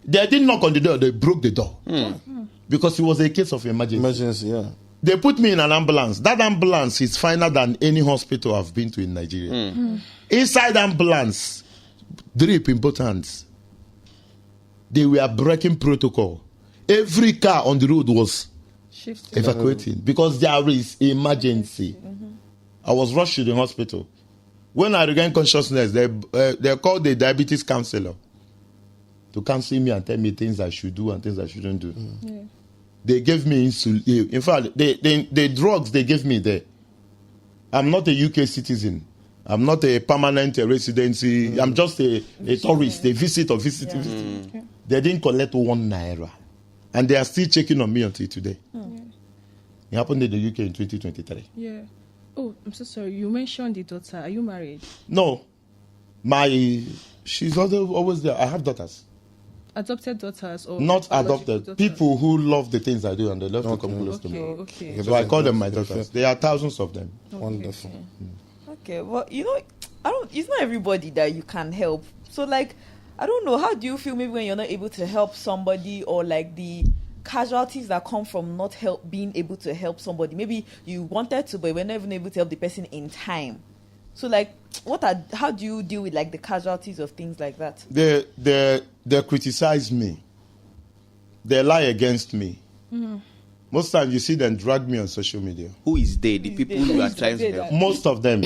They didn't knock on the door, they broke the door. Because it was a case of emergency. Emergency, yeah. They put me in an ambulance. That ambulance is finer than any hospital I've been to in Nigeria. Inside the ambulance, drip in both hands. They were breaking protocol. Every car on the road was Shifting. evacuating because there is emergency. I was rushed to the hospital. When I regained consciousness, they called the diabetes counselor to counsel me and tell me things I should do and things I shouldn't do. Yeah. They gave me insulin. In fact, the drugs they gave me there. I'm not a UK citizen. I'm not a permanent residency. I'm just a tourist, a visitor. They didn't collect 1 naira. And they are still checking on me until today. It happened in the UK in 2023. Yeah. Oh, I'm so sorry. You mentioned the daughter. Are you married? No. She's always there. I have daughters. Adopted daughters or Not biological adopted. daughters? People who love the things I do and they love to come close to me. Okay. So I call them my daughters. There are thousands of them. Wonderful. Okay, well, it's not everybody that you can help. So, like, I don't know, how do you feel maybe when you're not able to help somebody, or like the casualties that come from not being able to help somebody? Maybe you wanted to, but you were not even able to help the person in time. So, like, how do you deal with like the casualties of things like that? They criticize me. They lie against me. Most times you see them drag me on social media. Who is they? The people you are trying to help. Most of them.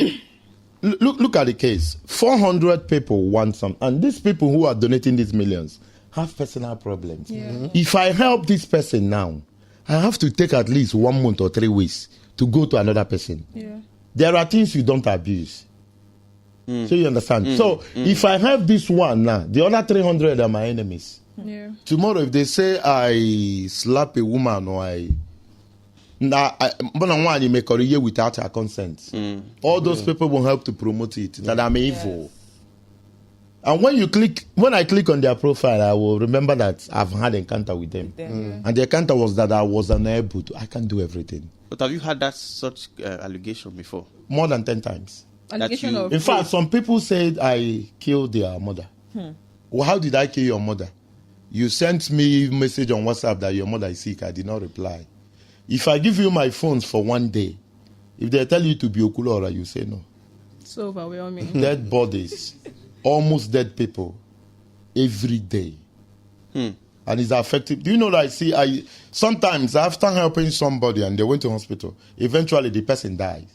Look at the case. 400 people want some. And these people who are donating these millions have personal problems. Yeah. If I help this person now, I have to take at least 1 month or 3 weeks to go to another person. Yeah. There are things you don't abuse. So you understand? So if I have this one now, the other 300 are my enemies. Yeah. Tomorrow, if they say I slap a woman or I make a year without her consent, all those people will help to promote it, that I'm evil. And when I click on their profile, I will remember that I've had encounter with them. And the encounter was that I was unable to, I can't do everything. But have you had such allegation before? More than 10 times. Allegation of In fact, some people said I killed their mother. Well, how did I kill your mother? You sent me a message on WhatsApp that your mother is sick. I did not reply. If I give you my phones for 1 day, if they tell you to be Okwulora, you say no. so overwhelming. Dead bodies, almost dead people, every day. And it's affected. Do you know that sometimes after helping somebody and they went to hospital, eventually the person dies.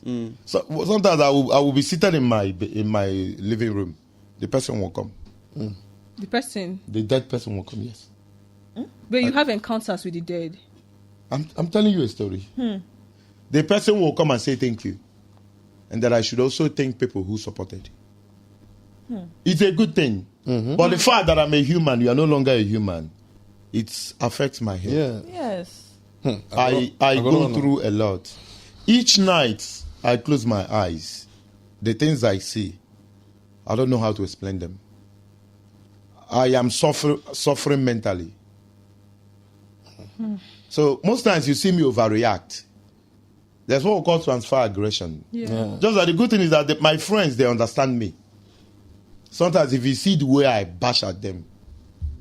So sometimes I will be seated in my living room. The person will come. The dead person will come, yes. But you have encounters with the dead. I'm telling you a story. The person will come and say thank you. And that I should also thank people who supported. It's a good thing. But the fact that I'm a human, you are no longer a human, it affects my health. Yeah. Yes. I go through a lot. Each night I close my eyes. The things I see, I don't know how to explain them. I am suffering mentally. So most times you see me overreact. That's what we call transfer aggression. Yeah. Just that the good thing is that my friends, they understand me. Sometimes if you see the way I bash at them,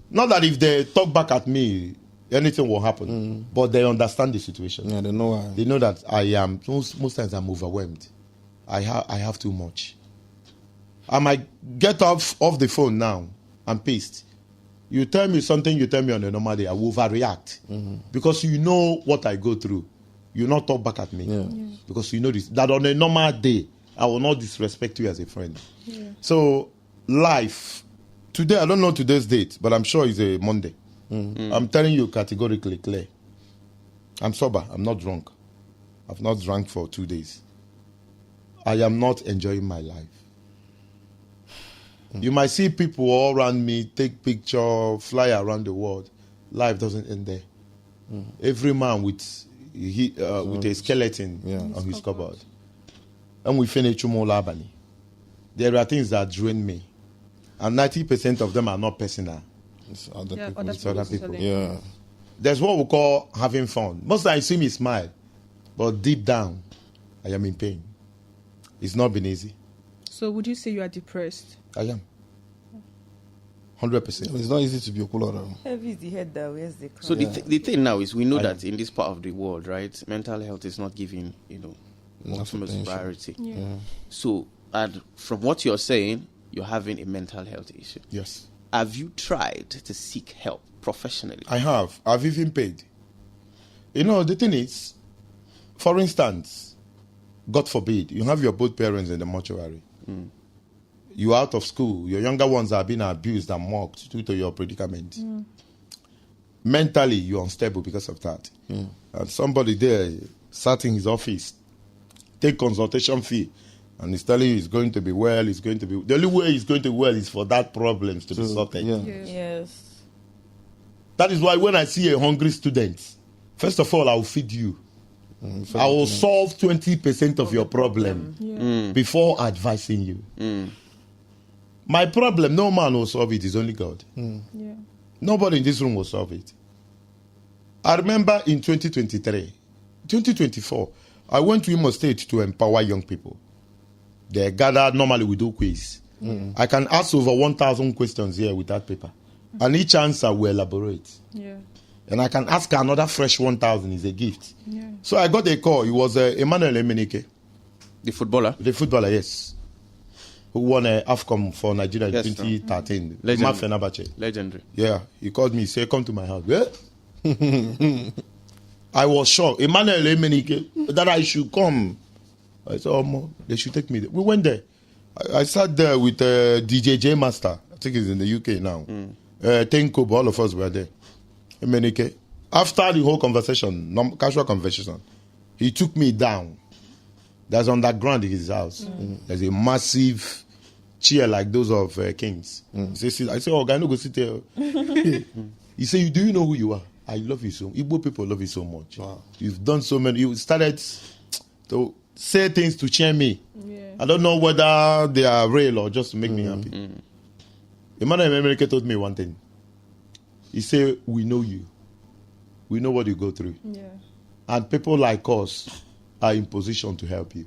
not that if they talk back at me, anything will happen, but they understand the situation. Yeah, they know why. They know that I am, most times I'm overwhelmed. I have too much. I might get off the phone now and pissed. You tell me something, you tell me on a normal day, I will overreact. Because you know what I go through. You not talk back at me. Because you know this, that on a normal day, I will not disrespect you as a friend. So life. Today, I don't know today's date, but I'm sure it's a Monday. I'm telling you categorically clear. I'm sober. I'm not drunk. I've not drank for 2 days. I am not enjoying my life. You might see people all around me take picture, fly around the world. Life doesn't end there. Every man with a skeleton on his cupboard. And we finish Chumolabani. There are things that drain me. And 90% of them are not personal. It's other Yeah, people. other It's other people's people. selling. Yeah. There's what we call having fun. Most times you see me smile, but deep down, I am in pain. It's not been easy. So would you say you are depressed? I am. 100%. It's not easy to be Okwulora. Heavy is the head that wears the crown. So the thing now is we know that in this part of the world, right, mental health is not given, Enough utmost attention. priority. Yeah. So, and from what you're saying, you're having a mental health issue. Yes. Have you tried to seek help professionally? I have. I've even paid. The thing is, for instance, God forbid, you have your both parents in the mortuary. You're out of school. Your younger ones are being abused and mocked due to your predicament. Mentally, you're unstable because of that. And somebody there sat in his office, take consultation fee, and he's telling you he's going to be well, the only way he's going to be well is for that problems to be sorted. Yeah. Yes. That is why when I see a hungry student, first of all, I will feed you. I will solve 20% of your problem before advising you. My problem, no man will solve it, it's only God. Yeah. Nobody in this room will solve it. I remember in 2024, I went to Imo State to empower young people. They gathered, normally we do quiz. I can ask over 1,000 questions here with that paper. And each answer will elaborate. Yeah. And I can ask another fresh 1,000 is a gift. Yeah. So I got a call. It was Emmanuel Emenike, The footballer? the footballer, yes, who won AFCON for Nigeria in Yes, 2013. Legend. Fenerbahce. Legendary. Yeah, he called me, said, come to my house. Yeah. I was shocked. Emmanuel Emenike, that I should come. I said, oh, they should take me there. We went there. I sat there with DJ J Master. I think he's in the UK now. Tenko, all of us were there. Emenike. After the whole conversation, casual conversation, he took me down. There's underground in his house. There's a massive chair like those of kings. I said, oh, guy, no go sit there. He said, do you know who you are? I love you so much. Igbo people love you so much. Wow. You've done so many. You started to say things to cheer me. Yeah. I don't know whether they are real or just to make me happy. Emmanuel Emenike told me one thing. He said, we know you. We know what you go through. Yeah. And people like us are in position to help you.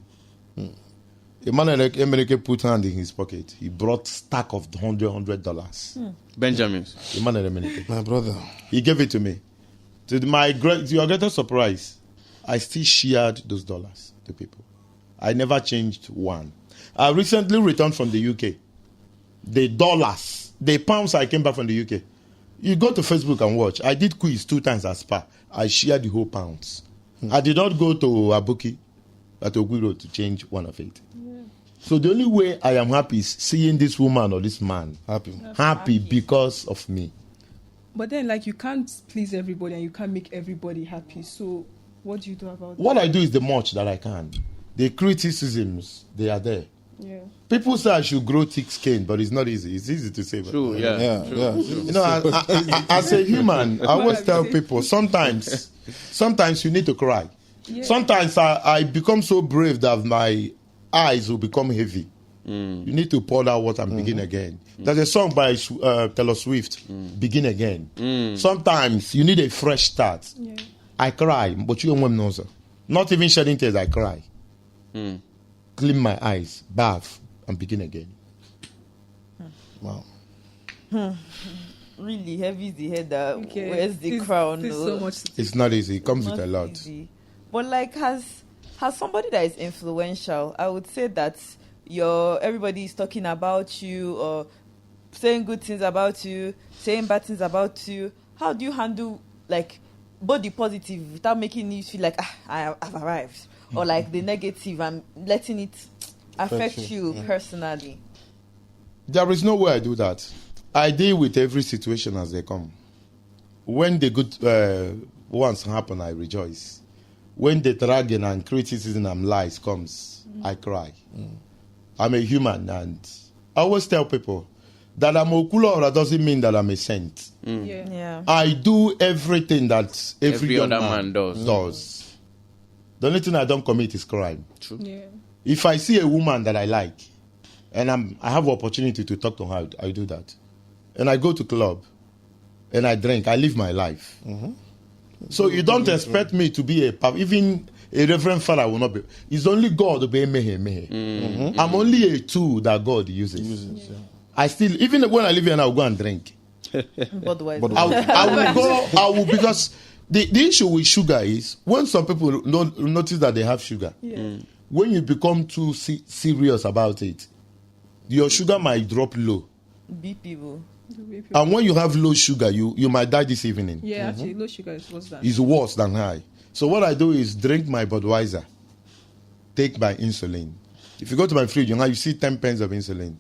Emmanuel Emenike put hand in his pocket. He brought stack of $100. Benjamin's. Emmanuel Emenike. My brother. He gave it to me. To your greatest surprise, I still shared those dollars to people. I never changed one. I recently returned from the UK. The dollars, the pounds I came back from the UK. You go to Facebook and watch. I did quiz 2 times at Spa. I shared the whole pounds. I did not go to Abuki at Okwulora to change one of it. So the only way I am happy is seeing this woman or this man happy because of me. But then, like, you can't please everybody and you can't make everybody happy. So what do you do about What I do is the much that I can. The criticisms, they are there. that? Yeah. People say I should grow thick skin, but it's not easy. It's easy to say. But True, yeah. True. As a human, I always tell people, sometimes you need to cry. Yeah. Sometimes I become so brave that my eyes will become heavy. You need to pour that water and begin again. There's a song by Taylor Swift, Begin Again. Sometimes you need a fresh start. Yeah. I cry, but you don't know, sir. Not even shedding tears, I cry. Clean my eyes, bath, and begin again. Wow. Really heavy is the head that Okay. wears the It's- crown. It's no. so much. It's not easy. It comes Not with a lot. easy. But like, has somebody that is influential, I would say that everybody is talking about you or saying good things about you, saying bad things about you. How do you handle like both the positive without making you feel like I've arrived, or like the negative and letting it affect you personally? There is no way I do that. I deal with every situation as they come. When the good ones happen, I rejoice. When the dragging and criticism and lies comes, I cry. I'm a human, and I always tell people that I'm Okwulora doesn't mean that I'm a saint. Yeah. I do everything that every young other man does. The only thing I don't commit is crime. True. Yeah. If I see a woman that I like, and I have opportunity to talk to her, I do that. And I go to club, and I drink. I live my life. So you don't expect me to be even a reverend father will not be. It's only God obey me. I'm only a tool that God uses. I still, even when I live here, I'll go and drink. Budweiser. I will, because the issue with sugar is when some people don't notice that they have sugar. When you become too serious about it, your sugar might drop low. BP will. And when you have low sugar, you might die this evening. Yeah, actually, low sugar is worse than. It's worse than high. So what I do is drink my Budweiser, take my insulin. If you go to my fridge, you see 10 pence of insulin.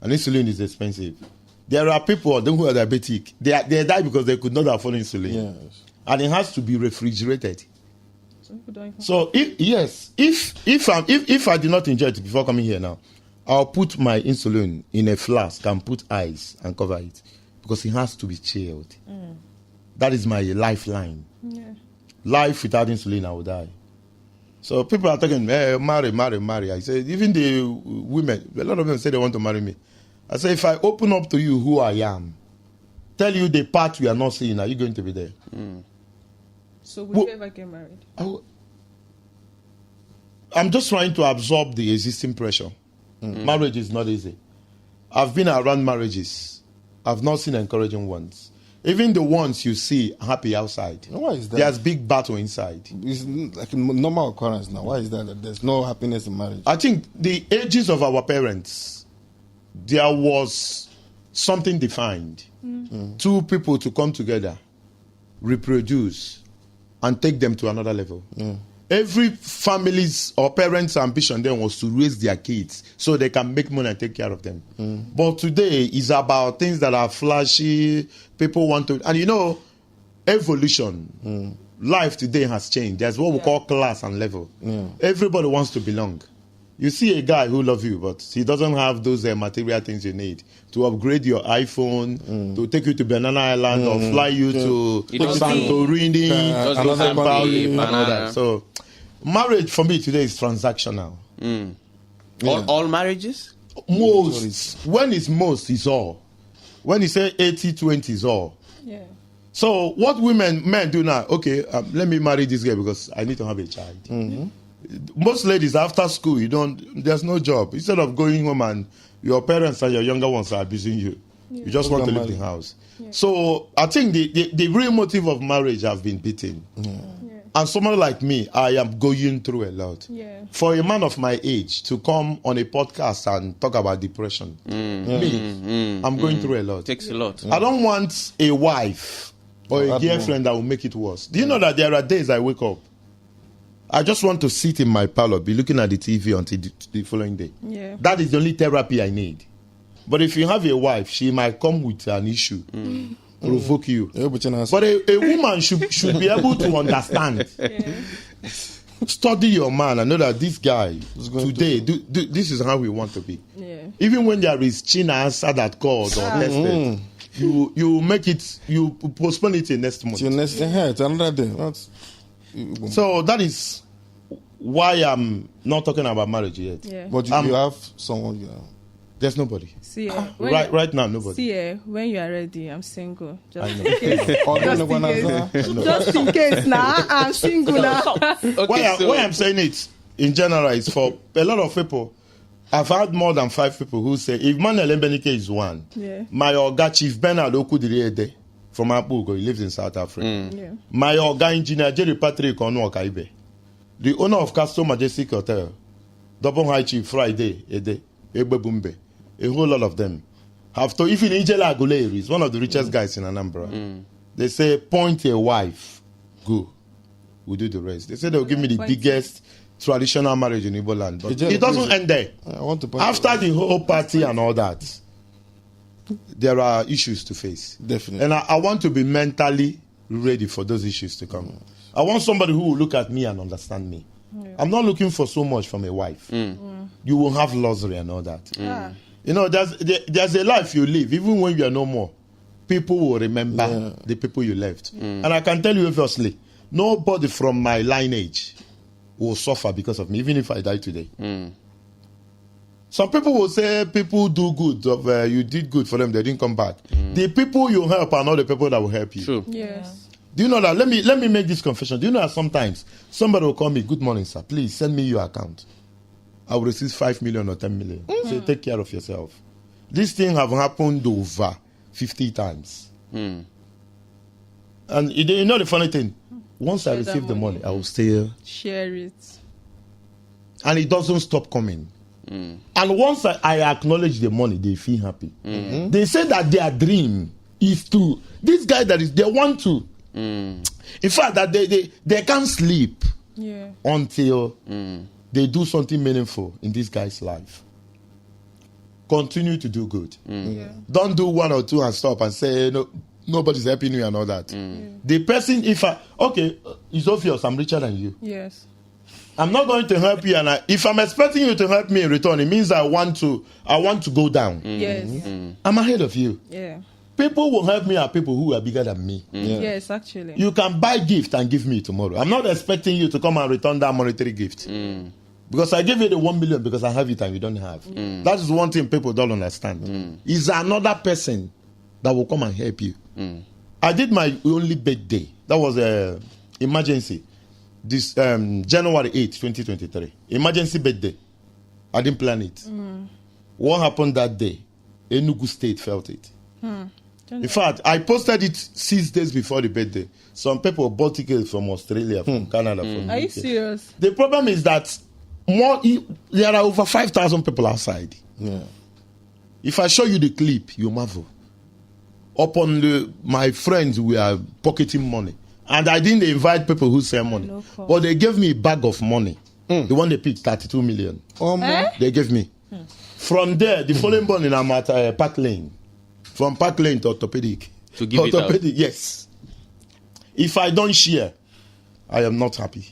And insulin is expensive. There are people who are diabetic. They die because they could not afford insulin. Yes. And it has to be refrigerated. Some people don't even- So if I did not enjoy it before coming here now, I'll put my insulin in a flask and put ice and cover it because it has to be chilled. That is my lifeline. Yeah. Life without insulin, I will die. So people are talking, marry. I say, even the women, a lot of them say they want to marry me. I say, if I open up to you who I am, tell you the part we are not seeing, are you going to be there? So would you ever get married? I'm just trying to absorb the existing pressure. Marriage is not easy. I've been around marriages. I've not seen encouraging ones. Even the ones you see happy outside. Why is that? There's big battle inside. It's like a normal occurrence now. Why is that there's no happiness in marriage? I think the ages of our parents, there was something defined. Two people to come together, reproduce, and take them to another level. Every family's or parents' ambition then was to raise their kids so they can make money and take care of them. But today is about things that are flashy. People want to, and evolution. Life today has changed. There's what we call class and level. Everybody wants to belong. You see a guy who loves you, but he doesn't have those material things you need to upgrade your iPhone, to take you to Banana Island, or fly you to Santorini, and all that. So, marriage for me today is transactional. All marriages? Most. When it's most, is all. When you say 80-20 is all. Yeah. So, what men do now, okay, let me marry this girl because I need to have a child. Most ladies after school, there's no job. Instead of going home and your parents and your younger ones are abusing you, you just want to leave the house. So I think the real motive of marriage have been beaten. And someone like me, I am going through a lot. For a man of my age to come on a podcast and talk about depression, I'm going through a lot. Takes a lot. I don't want a wife or a girlfriend that will make it worse. Do you know that there are days I wake up, I just want to sit in my parlor, be looking at the TV until the following day. That is the only therapy I need. But if you have a wife, she might come with an issue, provoke you. But a woman should be able to understand. Study your man and know that this guy today, this is how we want to be. Even when there is China answer that calls or tested, you make it, you postpone it till next month. It's another day. So that is why I'm not talking about marriage yet. But you have someone. There's nobody. See, right now, nobody. See, when you are ready, I'm single. I know. Just in case now, I'm single now. Why I'm saying it in general is for a lot of people. I've had more than 5 people who say, if Manuel Mbenike is one, my Oga Chief Bernard Okudiriede from Abugo, he lives in South Africa. My Oga Engineer Jerry Patrick Onwakaibe, the owner of Castle Majestic Hotel, Double High Chief Friday, Ede, Ebebumbe, a whole lot of them have to, even Ijela Aguleri is one of the richest guys in Anambra. They say, point a wife, go. We'll do the rest. They say they'll give me the biggest traditional marriage in Igbo land. But it doesn't end there. After the whole party and all that, there are issues to face. Definitely. And I want to be mentally ready for those issues to come. I want somebody who will look at me and understand me. I'm not looking for so much from a wife. You will have luxury and all that. You know, there's a life you live, even when you are no more. People will remember the people you left. And I can tell you obviously, nobody from my lineage will suffer because of me, even if I die today. Some people will say people do good, you did good for them, they didn't come back. The people you help are not the people that will help you. True. Yes. Do you know that? Let me make this confession. Do you know that sometimes somebody will call me, good morning, sir, please send me your account. I will receive 5 million or 10 million. Say, take care of yourself. This thing have happened over 50 times. And you know the funny thing? Once I receive the money, I will stay. Share it. And it doesn't stop coming. And once I acknowledge the money, they feel happy. They say that their dream is to, this guy that is, they want to. In fact, that they can't sleep until they do something meaningful in this guy's life. Continue to do good. Don't do one or two and stop and say, no, nobody's helping you and all that. The person, it's obvious, I'm richer than you. Yes. I'm not going to help you, and if I'm expecting you to help me in return, it means I want to go down. Yes. I'm ahead of you. Yeah. People will help me are people who are bigger than me. Yes, actually. You can buy gift and give me tomorrow. I'm not expecting you to come and return that monetary gift. Because I gave you the 1 million because I have it and you don't have. That is one thing people don't understand. Is another person that will come and help you. I did my only birthday. That was an emergency. This January 8, 2023. Emergency birthday. I didn't plan it. What happened that day? Enugu State felt it. In fact, I posted it 6 days before the birthday. Some people bought tickets from Australia, from Canada, from Are you UK. serious? The problem is that there are over 5,000 people outside. If I show you the clip, you marvel. My friends were pocketing money. And I didn't invite people who sell money. But they gave me a bag of money. The one they picked, 32 million. They gave me. From there, the following morning, I'm at Park Lane. From Park Lane to orthopedic. To give it out. Yes. If I don't share, I am not happy.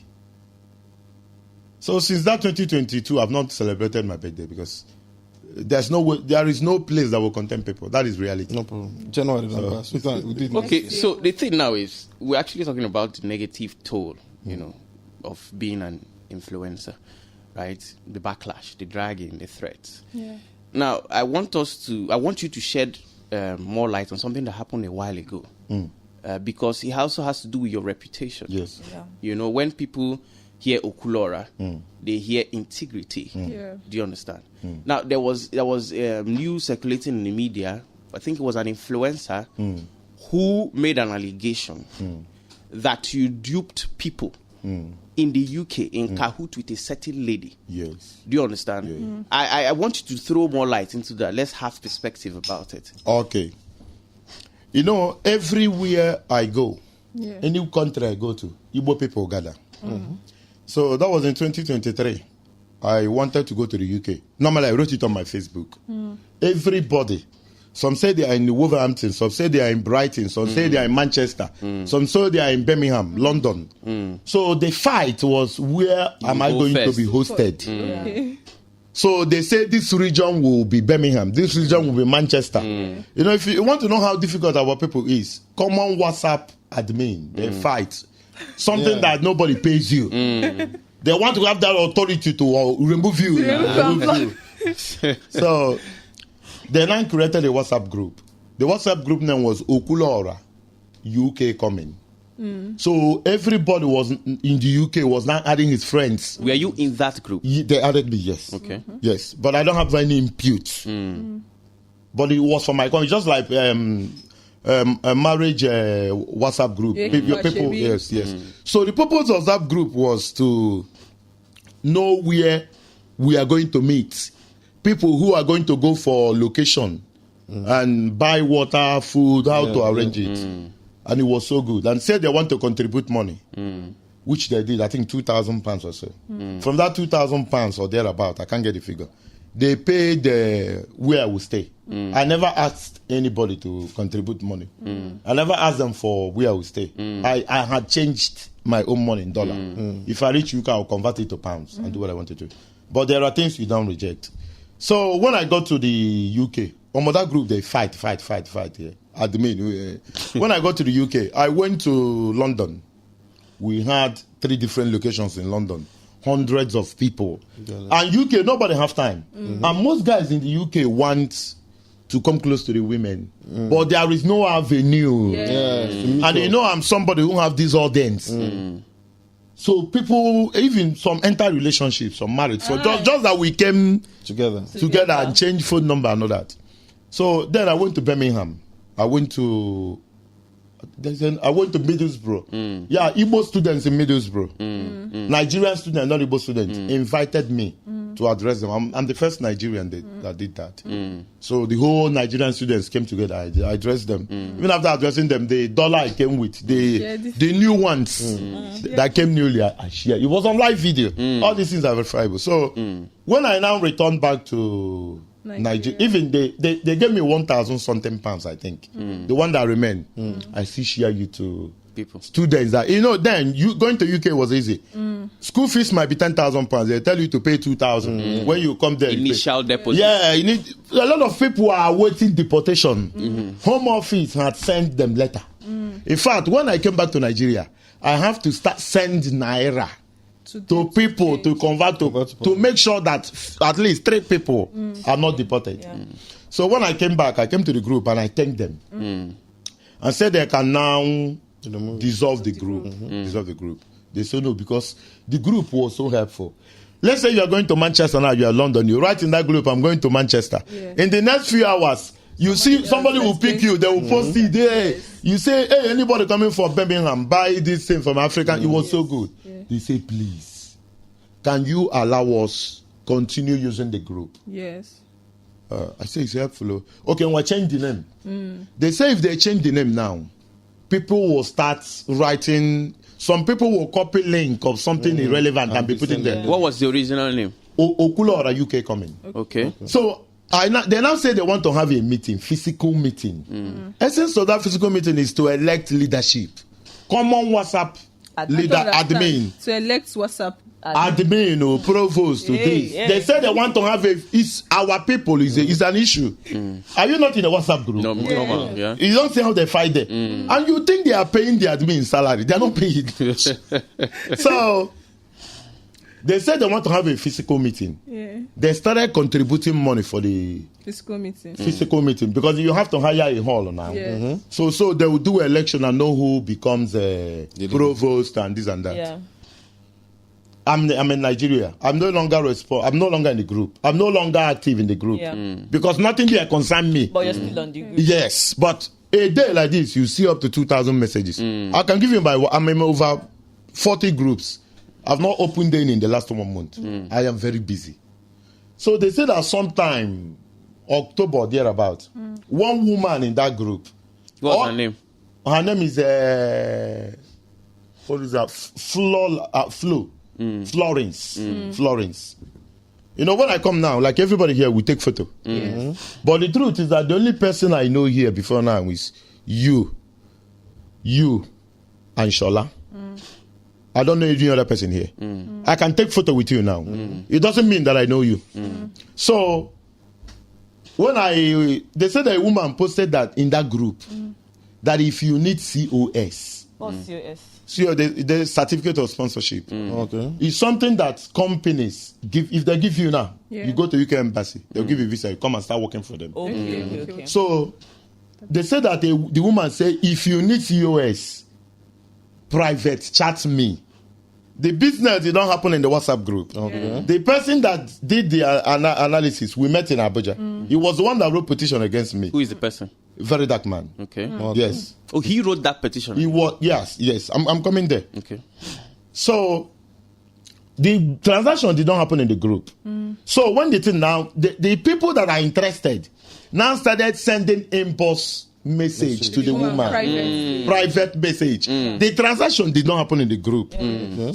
So since that 2022, I've not celebrated my birthday because there is no place that will contain people. That is reality. No problem. January we did. Okay, so the thing now is we're actually talking about the negative toll, of being an influencer, right? The backlash, the dragging, the threats. Yeah. Now, I want you to shed more light on something that happened a while ago, because it also has to do with your reputation. Yes. Yeah. When people hear Okwulora, they hear integrity. Yeah. Do you understand? Now, there was news circulating in the media. I think it was an influencer who made an allegation that you duped people in the UK in cahoot with a certain lady. Yes. Do you understand? I want you to throw more light into that. Let's have perspective about it. Okay. Everywhere I go, any country I go to, Igbo people gather. So that was in 2023. I wanted to go to the UK. Normally, I wrote it on my Facebook. Everybody. Some say they are in Wolverhampton. Some say they are in Brighton. Some say they are in Manchester. Some say they are in Birmingham, London. So the fight was, where am I going to be hosted? Okay. So they say this region will be Birmingham. This region will be Manchester. If you want to know how difficult our people is, come on WhatsApp admin. They fight. Something that nobody pays you. They want to have that authority to remove you. So they then created a WhatsApp group. The WhatsApp group name was Okwulora UK Coming. So everybody was in the UK was now adding his friends. Were you in that group? They added me, yes. Okay. Yes, but I don't have any impute. But it was for my country, just like a marriage WhatsApp group. People, yes. So the purpose of that group was to know where we are going to meet. People who are going to go for location and buy water, food, how to arrange it. And it was so good. And said they want to contribute money, which they did, I think £2,000 or so. From that £2,000 or thereabout, I can't get the figure. they paid where I will stay. I never asked anybody to contribute money. I never asked them for where I will stay. I had changed my own money in dollar. If I reach UK, I'll convert it to pounds and do what I want to do. But there are things you don't reject. So when I got to the UK, that group, they fight here. When I got to the UK, I went to London. We had 3 different locations in London. Hundreds of people. And UK, nobody have time. And most guys in the UK want to come close to the women. But there is no avenue. And you know I'm somebody who have this audience. So people, even some enter relationships, some marriage. So just that we came together and changed phone number and all that. So then I went to Birmingham. I went to Middlesbrough. Yeah, Igbo students in Middlesbrough. Nigerian students, not Igbo students, invited me to address them. I'm the first Nigerian that did that. So the whole Nigerian students came together. I addressed them. Even after addressing them, the dollar I came with, the new ones that came newly, I shared. It was on live video. All these things are verifiable. So when I now returned back to Nigeria, even they gave me 1,000 something pounds, I think. The one that remained, I still share you to people, students that then you going to UK was easy. School fees might be 10,000 pounds. They tell you to pay 2,000 when you come there. Initial deposit. Yeah, you need a lot of people are awaiting deportation. Home Office had sent them letter. In fact, when I came back to Nigeria, I have to start send naira to people to convert to make sure that at least 3 people are not deported. So when I came back, I came to the group and I thanked them and said they can now dissolve the group. Dissolve the group. They said no, because the group was so helpful. Let's say you are going to Manchester now, you are London, you write in that group, I'm going to Manchester. In the next few hours, you see somebody will pick you, they will post it there. You say, hey, anybody coming from Birmingham, buy this thing from Africa. It was so good. They say, please, can you allow us continue using the group? Yes. I say it's helpful. Okay, we'll change the name. They say if they change the name now, people will start writing. Some people will copy link of something irrelevant and be putting there. What was the original name? Okwulora UK coming. Okay. So they now say they want to have a meeting, physical meeting. Essence of that physical meeting is to elect leadership. Common WhatsApp leader, admin. To elect WhatsApp admin or provost to this. They say they want to have it's our people is an issue. Are you not in a WhatsApp group? No, yeah. You don't see how they fight there. And you think they are paying the admin salary. They are not paying it. So they said they want to have a physical meeting. They started contributing money for the physical meeting. Physical meeting, because you have to hire a hall now. So they will do an election and know who becomes a provost and this and that. Yeah. I'm in Nigeria. I'm no longer I'm no longer in the group. I'm no longer active in the group because nothing there concern me. But you're still on the group. Yes, but a day like this, you see up to 2,000 messages. I can give you I'm in over 40 groups. I've not opened any in the last 1 month. I am very busy. So they said that sometime October thereabout, one woman in that group. What's her name? Her name is what is that? Florence. Florence. You know, when I come now, like everybody here, we take photo. But the truth is that the only person I know here before now is you, and Shola. I don't know any other person here. I can take photo with you now. It doesn't mean that I know you. So when they said that a woman posted that in that group, that if you need COS. What's COS? So the certificate of sponsorship. It's something that companies give. If they give you now, you go to UK embassy, they'll give you a visa, you come and start working for them. Okay. So they said that the woman said, if you need COS, private chat me. The business did not happen in the WhatsApp group. The person that did the analysis, we met in Abuja. He was the one that wrote petition against me. Who is the person? Very dark man. Okay. Yes. Oh, he wrote that petition. He was. Yes. I'm coming there. Okay. So the transaction did not happen in the group. So when the thing now, the people that are interested now started sending impulse message to the woman. Private message. The transaction did not happen in the group.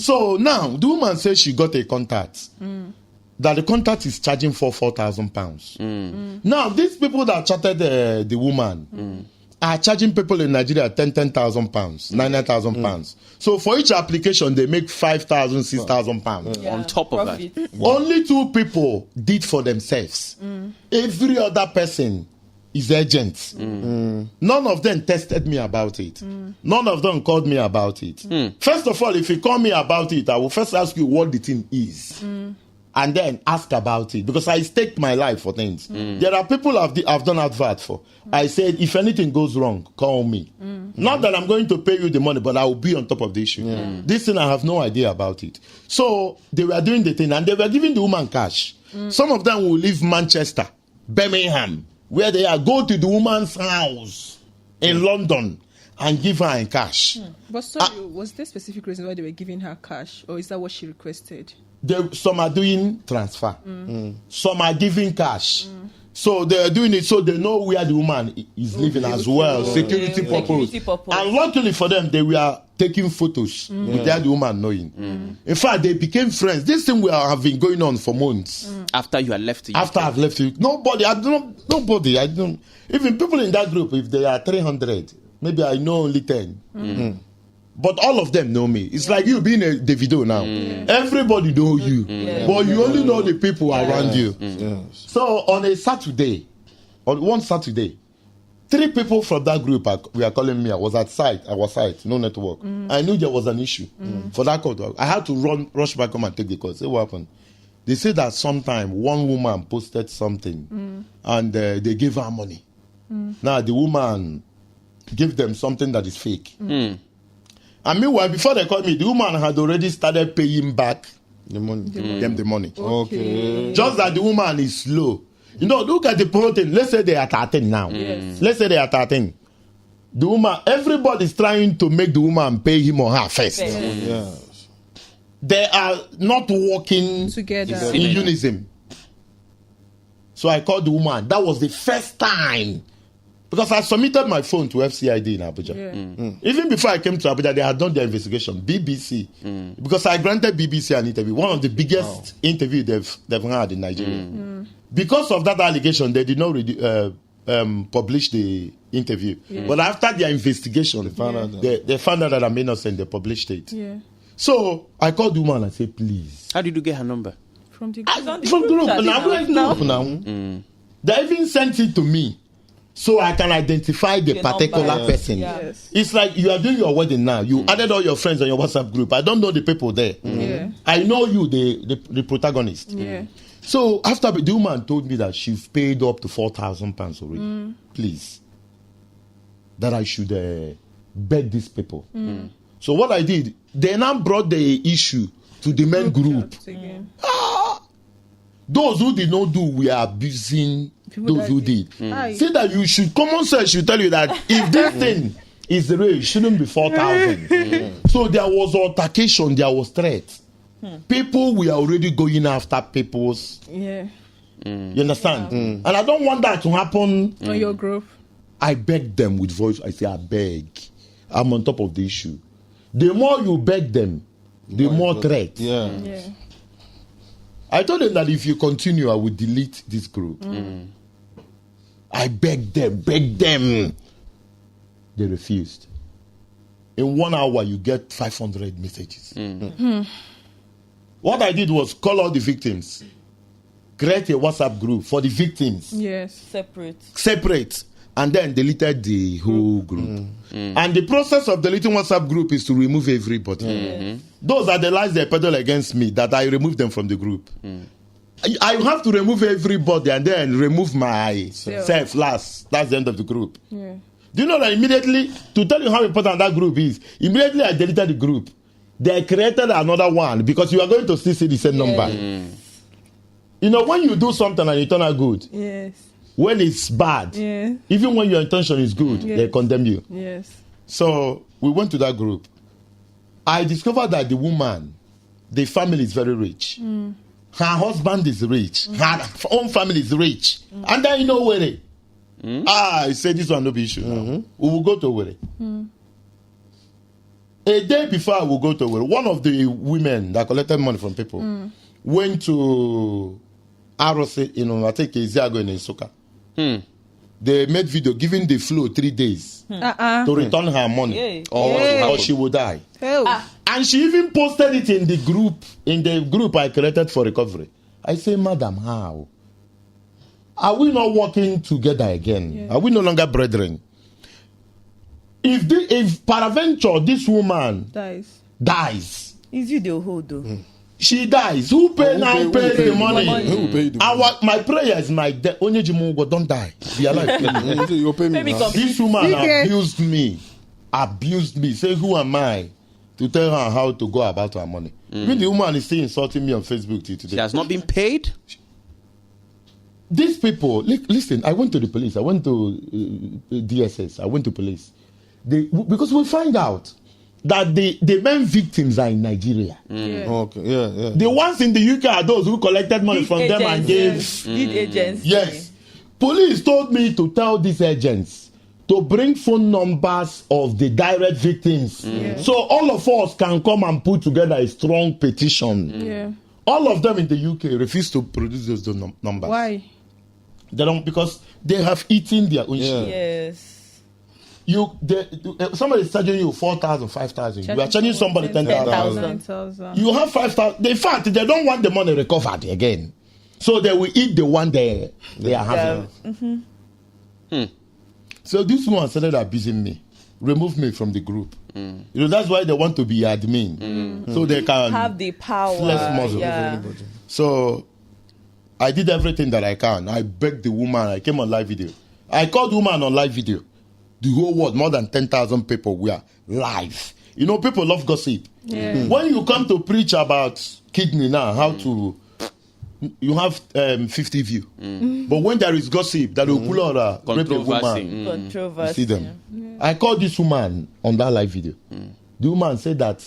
So now the woman says she got a contact. that the contact is charging for £4,000. Now, these people that chatted the woman are charging people in Nigeria £10,000, £9,000. So for each application, they make £5,000, £6,000 On top of that. Only 2 people did for themselves. Every other person is agents. None of them tested me about it. None of them called me about it. First of all, if you call me about it, I will first ask you what the thing is. And then ask about it, because I stake my life for things. There are people I've done advert for. I said, if anything goes wrong, call me. Not that I'm going to pay you the money, but I will be on top of the issue. This thing, I have no idea about it. So they were doing the thing, and they were giving the woman cash. Some of them will leave Manchester, Birmingham, where they are, go to the woman's house in London and give her in cash. But sorry, was there specific reason why they were giving her cash, or is that what she requested? Some are doing transfer. Some are giving cash. So they're doing it so they know where the woman is living as well. Security purpose. And luckily for them, they were taking photos without the woman knowing. In fact, they became friends. This thing have been going on for months. After you had left. After I've left you. Nobody. Even people in that group, if they are 300, maybe I know only 10. But all of them know me. It's like you being a Davido now. Everybody know you. But you only know the people around you. So on one Saturday, 3 people from that group were calling me. I was at site, no network. I knew there was an issue for that call. I had to rush back home and take the call. Say what happened? They said that sometime one woman posted something and they gave her money. Now the woman gave them something that is fake. And meanwhile, before they called me, the woman had already started paying back the money. Okay. Just that the woman is slow. Look at the whole thing. Let's say they are 13 now. Let's say they are 13. The woman, everybody's trying to make the woman pay him or her first. Yes. They are not working Together. in unison. So I called the woman. That was the first time. Because I submitted my phone to FCID in Abuja. Even before I came to Abuja, they had done their investigation. BBC. Because I granted BBC an interview. One of the biggest interviews they've had in Nigeria. Because of that allegation, they did not publish the interview. But after their investigation, they found out that I'm innocent. They published it. So I called the woman and said, please. How did you get her number? From the group. Now. They even sent it to me. So I can identify the particular person. Yes. It's like you are doing your wedding now. You added all your friends on your WhatsApp group. I don't know the people there. I know you, the protagonist. So after the woman told me that she's paid up to £4,000 already. Please. That I should beg these people. So what I did, they now brought the issue to the main group. Those who did not do, we are abusing people those who did. Say that you should, common sense should tell you that if this thing is real, it shouldn't be 4,000. So there was altercation, there was threat. People were already going after people's. You understand? And I don't want that to happen on your group. I beg them with voice. I say, I beg. I'm on top of the issue. The more you beg them, the more threat. I told them that if you continue, I will delete this group. I begged them. They refused. In 1 hour, you get 500 messages. What I did was call all the victims, create a WhatsApp group for the victims. Separate. And then deleted the whole group. And the process of deleting WhatsApp group is to remove everybody. Those are the lies they peddle against me, that I remove them from the group. I have to remove everybody and then remove myself last. That's the end of the group. Do you know that immediately, to tell you how important that group is, immediately I deleted the group. They created another one because you are going to still see the same number. You know, when you do something and you turn out good, when it's bad, even when your intention is good, they condemn you. So we went to that group. I discovered that the woman, the family is very rich. Her husband is rich. Her own family is rich. And then you know where I said this one no be issue now. We will go to Owerri. A day before I will go to Owerri, one of the women that collected money from people went to Arose, I think Eziago in Isoka. They made video giving the Flo 3 days to return her money, or she would die. And she even posted it in the group I created for recovery. I say, Madam, how? Are we not working together again? Yeah. Are we no longer brethren? If peradventure this woman dies, is you the whole though? She dies. Who pay the money? Who pay the money? My prayer is my death. Onyejimungo, don't die. Be alive. You pay me. This woman abused me. Say, who am I to tell her how to go about her money? Even the woman is still insulting me on Facebook today. She has not been paid? These people, listen, I went to the police. I went to DSS. I went to police. Because we find out that the main victims are in Nigeria. Okay. Yeah. The ones in the UK are those who collected money from them and gave. Lead agents. Yes. Police told me to tell these agents to bring phone numbers of the direct victims. So all of us can come and put together a strong petition. All of them in the UK refuse to produce those numbers. Why? They don't, because they have eaten their own shit. Yes. Somebody is charging you 4,000, 5,000. You are charging somebody 10,000. You have 5,000. In fact, they don't want the money recovered again, so they will eat the one they are having. So this one started abusing me, removed me from the group. That's why they want to be admin, so they can have the power. Flex muscle. So I did everything that I can. I begged the woman. I came on live video. I called the woman on live video. The whole world, more than 10,000 people were live. People love gossip. When you come to preach about kidney now, how to, you have 50 views. But when there is gossip, that Okwulora rape a woman, controversy. you see them. I called this woman on that live video. The woman said that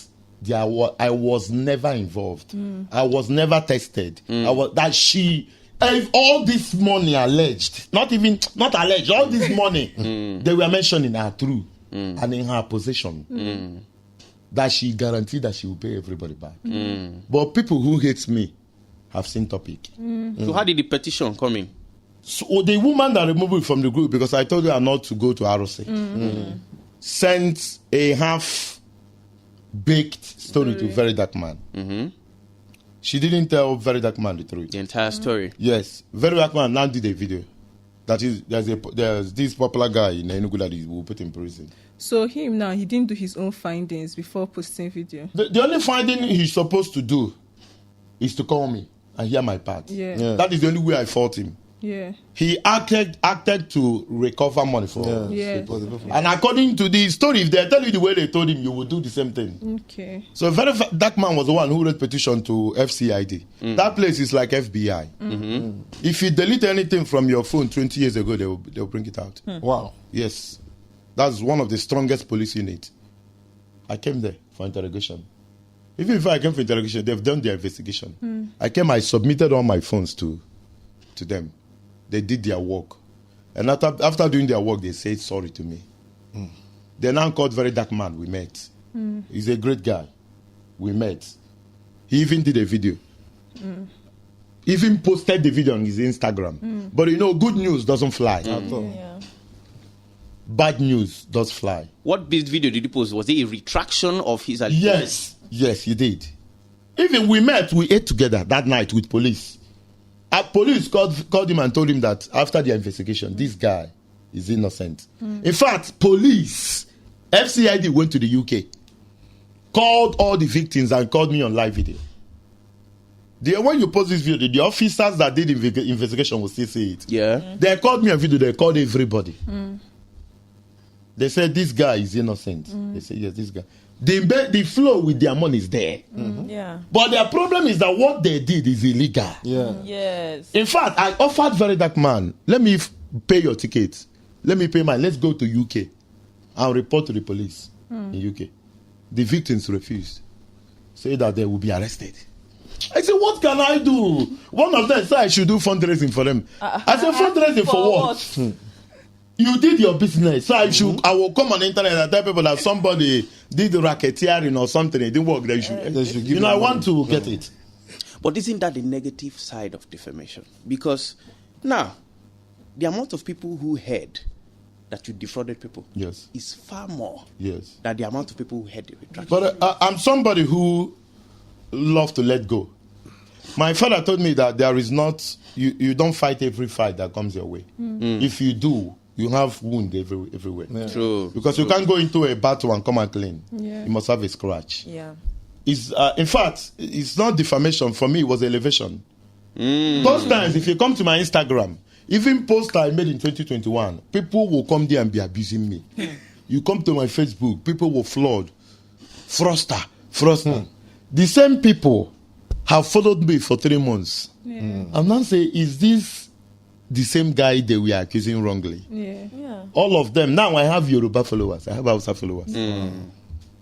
I was never involved. I was never tested. If all this money alleged, not alleged, all this money they were mentioning are true and in her possession, that she guaranteed that she will pay everybody back. But people who hate me have seen topic. So how did the petition come in? So the woman that removed me from the group, because I told her not to go to ROC, sent a half-baked story to Very Dark Man. She didn't tell Very Dark Man the truth. The entire story. Yes. Very Dark Man now did a video. That is, there's this popular guy in Enugu that he will put in prison. So he didn't do his own findings before posting video. The only finding he's supposed to do is to call me and hear my part. That is the only way I fought him. He acted to recover money for us. And according to the story, if they tell you the way they told him, you will do the same thing. Okay. So Very Dark Man was the one who wrote petition to FCID. That place is like FBI. If you delete anything from your phone 20 years ago, they'll bring it out. Wow. Yes. That's one of the strongest police units. I came there for interrogation. Even if I came for interrogation, they've done their investigation. I submitted all my phones to them. They did their work. And after doing their work, they said sorry to me. They now called Very Dark Man. We met. He's a great guy. We met. He even did a video. Even posted the video on his Instagram. But good news doesn't fly at all. Bad news does fly. What video did he post? Was it a retraction of his allegations? Yes, he did. Even we ate together that night with police. Police called him and told him that after their investigation, this guy is innocent. In fact, police, FCID went to the UK, called all the victims and called me on live video. When you post this video, the officers that did the investigation will still see it. They called me on video, they called everybody. They said, this guy is innocent. They said, yes, this guy. The flow with their money is there. But their problem is that what they did is illegal. Yes. In fact, I offered Very Dark Man, let me pay your tickets. Let me pay mine. Let's go to UK and report to the police in UK. The victims refused. Say that they will be arrested. I said, what can I do? One of them said I should do fundraising for them. I said, fundraising for what? You did your business, so I will come on the internet and tell people that somebody did racketeering or something, it didn't work. They should give I want to get it. But isn't that the negative side of defamation? Because now, the amount of people who heard that you defrauded people Yes. is far more Yes. than the amount of people who heard the retraction. But I'm somebody who love to let go. My father told me that there is not, you don't fight every fight that comes your way. If you do, you have wound everywhere. True. Because you can't go into a battle and come out clean. Yeah. You must have a scratch. Yeah. In fact, it's not defamation. For me, it was elevation. Those times, if you come to my Instagram, even post I made in 2021, people will come there and be abusing me. You come to my Facebook, people will flood. Froster. The same people have followed me for 3 months. I'm not saying, is this the same guy they were accusing wrongly? Yeah. All of them. Now I have Yoruba followers. I have Hausa followers.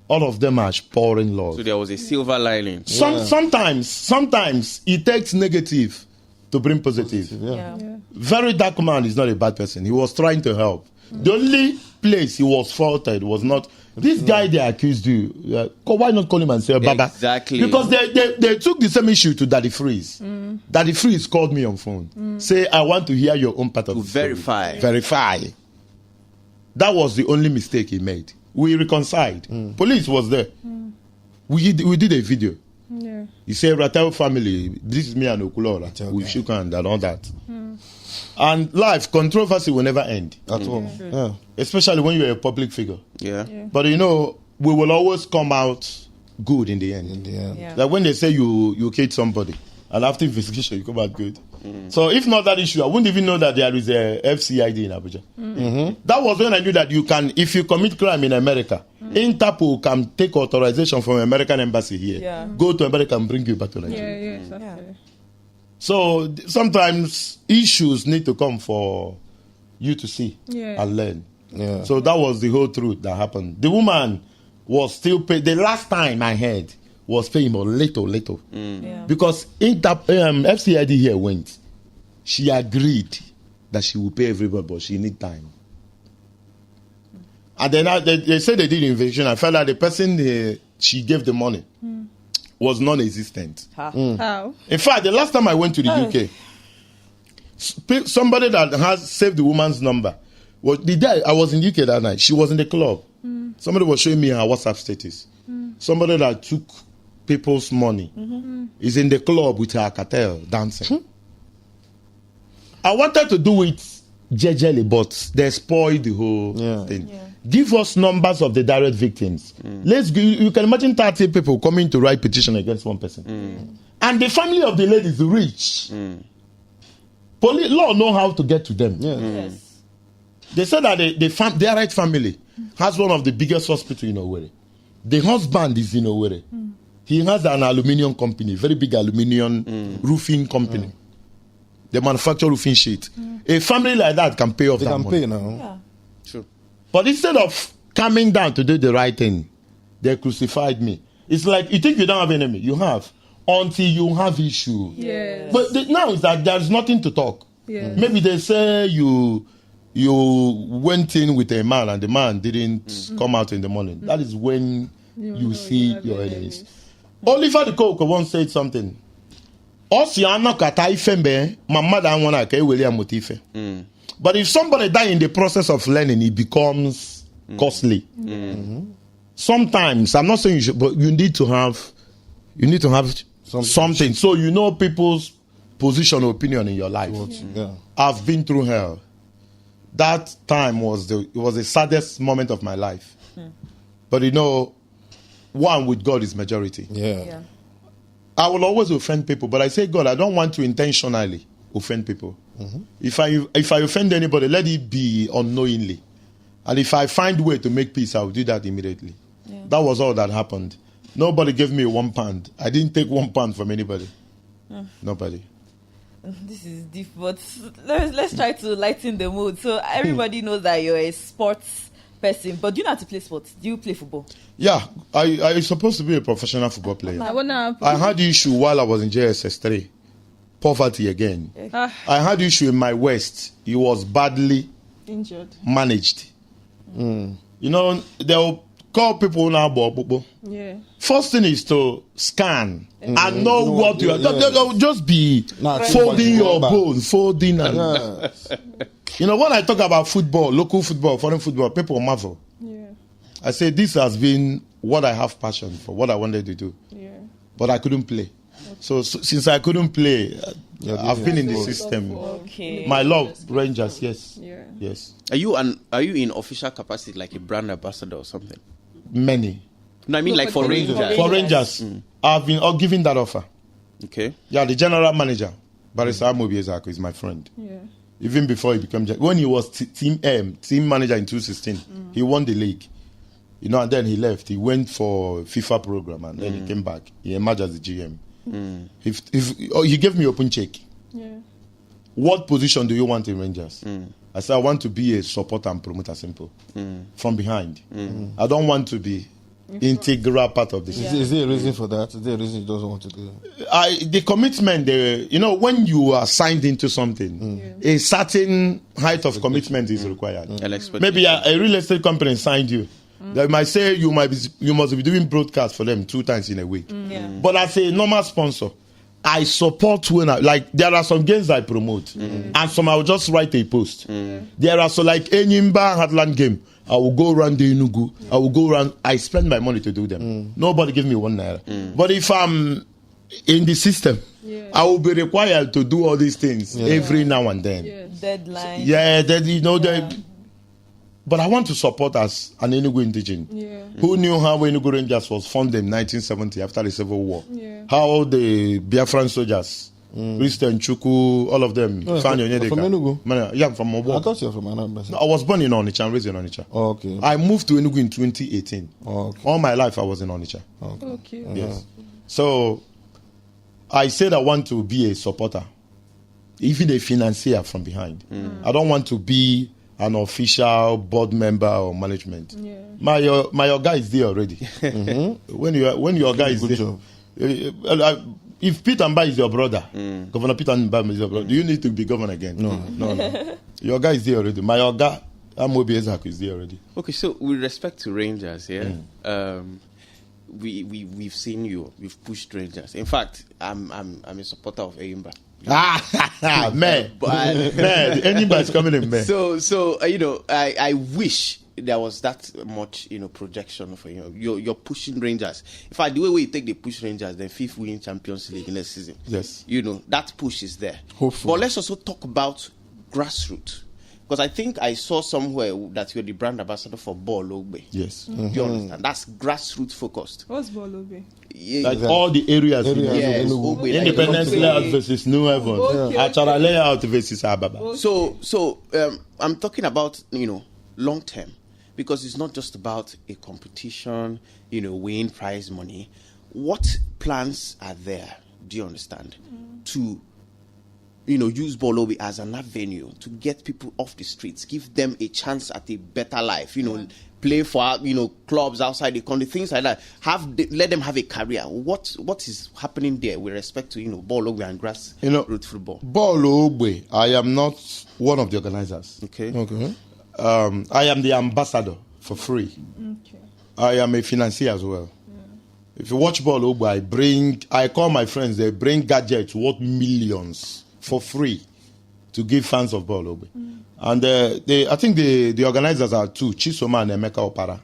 All of them are pouring love. So there was a silver lining. Sometimes it takes negative to bring positive. Yeah. Very dark man is not a bad person. He was trying to help. The only place he was faulted was not this guy they accused you. Why not call him and say Baba? Exactly. Because they took the same issue to Daddy Freeze. Daddy Freeze called me on phone. Say, I want to hear your own part of the story. Verify. That was the only mistake he made. We reconciled. Police was there. We did a video. Yeah. He said, Ratel family, this is me and Okwulora. We shook hands and all that. And life, controversy will never end. At all. Yeah. Especially when you're a public figure. Yeah. But we will always come out good in the end. Yeah. Like when they say you killed somebody, and after investigation, you come out good. So if not that issue, I wouldn't even know that there is a FCID in Abuja. That was when I knew that you can, if you commit crime in America, Interpol can take authorization from American embassy here, Yeah. go to America and bring you back to Nigeria. Exactly. So sometimes issues need to come for you to see and learn. Yeah. So that was the whole truth that happened. The woman was still paid. The last time I heard was paying a little. Yeah. Because FCID here went. She agreed that she will pay everybody, but she need time. And then they said they did investigation. I felt like the person she gave the money was non-existent. How? In fact, the last time I went to the UK, somebody that has saved the woman's number, was the day I was in the UK that night, she was in the club. Somebody was showing me her WhatsApp status. Somebody that took people's money is in the club with her cartel dancing. I wanted to do it jejely, but they spoiled the whole thing. Yeah. Give us numbers of the direct victims. Let's go. You can imagine 30 people coming to write petition against one person. And the family of the lady is rich. Police law know how to get to them. Yes. They said that their right family has one of the biggest hospitals in Owerri. The husband is in Owerri. He has an aluminium company, very big aluminium roofing company. They manufacture roofing sheet. A family like that can pay off They that can money. pay now. Yeah. True. But instead of coming down to do the right thing, they crucified me. It's like, you think you don't have enemy. You have. Until you have issue. Yes. But now is that there's nothing to talk. Yes. Maybe they say you went in with a man and the man didn't come out in the morning. That is when you see your enemies. Oliver the Coco once said something. But if somebody die in the process of learning, it becomes costly. Sometimes, I'm not saying you should, but you need to have something so you know people's position or opinion in your life. I've been through hell. That time was the saddest moment of my life. But one with God is majority. Yeah. I will always offend people, but I say, God, I don't want to intentionally offend people. If I offend anybody, let it be unknowingly. And if I find a way to make peace, I will do that immediately. That was all that happened. Nobody gave me £1. I didn't take £1 from anybody. Nobody. This is deep, but let's try to lighten the mood. So everybody knows that you're a sports person, but do you know how to play sports? Do you play football? Yeah, I supposed to be a professional football player. I had issue while I was in JSS 3. Poverty again. I had issue in my waist. It was badly injured, managed. They'll call people now. Yeah. First thing is to scan and know what you are. Don't just be folding your bones, folding and. You know, when I talk about football, local football, foreign football, people marvel. Yeah. I say this has been what I have passion for, what I wanted to do. Yeah. But I couldn't play. So since I couldn't play, I've been in the system. Okay. My love, Rangers, yes. Yeah. Yes. Are you in official capacity, like a brand ambassador or something? Many. No, I mean like for Rangers. For Rangers, I've been given that offer. Okay. Yeah, the general manager, Barrister Amobi Ezako, is my friend. Yeah. Even before he became, when he was team manager in 2016, he won the league. You know, and then he left. He went for FIFA program, and then he came back. He emerged as the GM. He gave me open check. Yeah. What position do you want in Rangers? I said, I want to be a supporter and promoter, simple. From behind. I don't want to be integral part of the system. Is there a reason for that? Is there a reason he doesn't want to do that? The commitment, you know, when you are signed into something, a certain height of commitment is required. Maybe a real estate company signed you. They might say you must be doing broadcast for them 2 times in a week. But as a normal sponsor, I support when there are some games I promote, and some I will just write a post. There are so like Enyimba Heartland game, I will go around the Enugu. I will go around. I spend my money to do them. Nobody give me 1 naira. But if I'm in the system, I will be required to do all these things every now and then. Deadline. But I want to support as an Enugu indigen. Who knew how Enugu Rangers was formed in 1970 after the Civil War? How the Biafran soldiers, Christian Chukwu, all of them. From Enugu? Yeah, I'm from Obo. I thought you were from Anambra. I was born in Onitsha and raised in Onitsha. Oh, okay. I moved to Enugu in 2018. Oh, okay. All my life I was in Onitsha. Okay. Yes. So I said I want to be a supporter, even a financier from behind. I don't want to be an official board member or management. My guy is there already. When your guy is there, if Peter Mba is your brother, Governor Peter Mba is your brother, do you need to be governor again? No. Your guy is there already. My guy, Amobi Ezako, is there already. Okay, so with respect to Rangers, we've seen you. We've pushed Rangers. In fact, I'm a supporter of Enyimba. Man, anybody is coming in, man. So you know, I wish there was that much, you know, projection for you. You're pushing Rangers. In fact, the way you take the push Rangers, then 5th winning Champions League next season. Yes, you know that push is there. Hopefully. But let's also talk about grassroots, because I think I saw somewhere that you're the brand ambassador for Ball Ogbe. Yes, Do you understand? That's grassroots focused. What's Bolobe? Like all the areas. Yes, Ogbe, Independence layout versus New Heaven. Achara layout versus Ababa. So I'm talking about, you know, long term, because it's not just about a competition, you know, winning prize money. What plans are there, do you understand, to, you know, use Bolobi as an avenue to get people off the streets, give them a chance at a better life, you know, play for, you know, clubs outside the country, things like that. Let them have a career. What is happening there with respect to, you know, Bolobi and grassroots football? Bolobi, I am not one of the organizers. Okay. I am the ambassador for free. Okay. I am a financier as well. If you watch Bolobi, I call my friends, they bring gadgets worth millions for free to give fans of Bolobi. And I think the organizers are 2, Chisoma and Emeka Opara.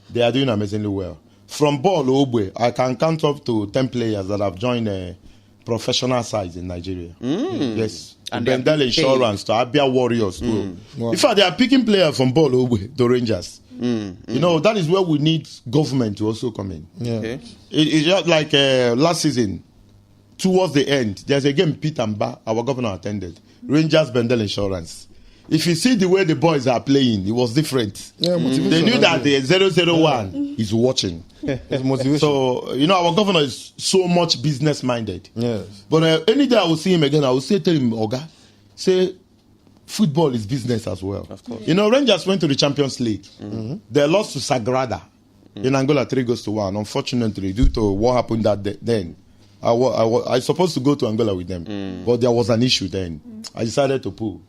They are doing amazingly well. From Bolobi, I can count up to 10 players that have joined professional sides in Nigeria. Yes. And Bendel Insurance to Abia Warriors too. Wow. In fact, they are picking players from Bolobi to Rangers. You know, that is where we need government to also come in. Okay. It's just like last season, towards the end, there's a game Peter Mba, our governor, attended. Rangers Bendel Insurance. If you see the way the boys are playing, it was different. They knew that the 001 is watching. It's motivation. So, you know, our governor is so much business-minded. Yes. But any day I will see him again, I will tell him, Oga, say, football is business as well. Of course. You know, Rangers went to the Champions League. They lost to Sagrada in Angola 3-1. Unfortunately, due to what happened then, I was supposed to go to Angola with them, but there was an issue then. I decided to pull.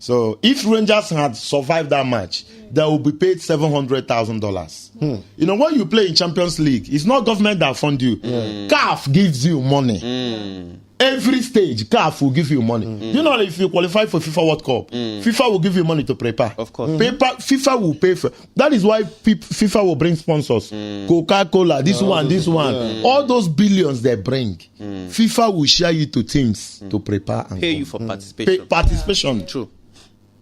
So if Rangers had survived that match, they will be paid $700,000. You know, when you play in Champions League, it's not government that fund you. CAF gives you money. Every stage, CAF will give you money. You know, if you qualify for FIFA World Cup, FIFA will give you money to prepare. Of course. FIFA will pay for. That is why FIFA will bring sponsors. Coca-Cola, this one. All those billions they bring, FIFA will share you to teams to prepare and Pay you for participation. Participation. True.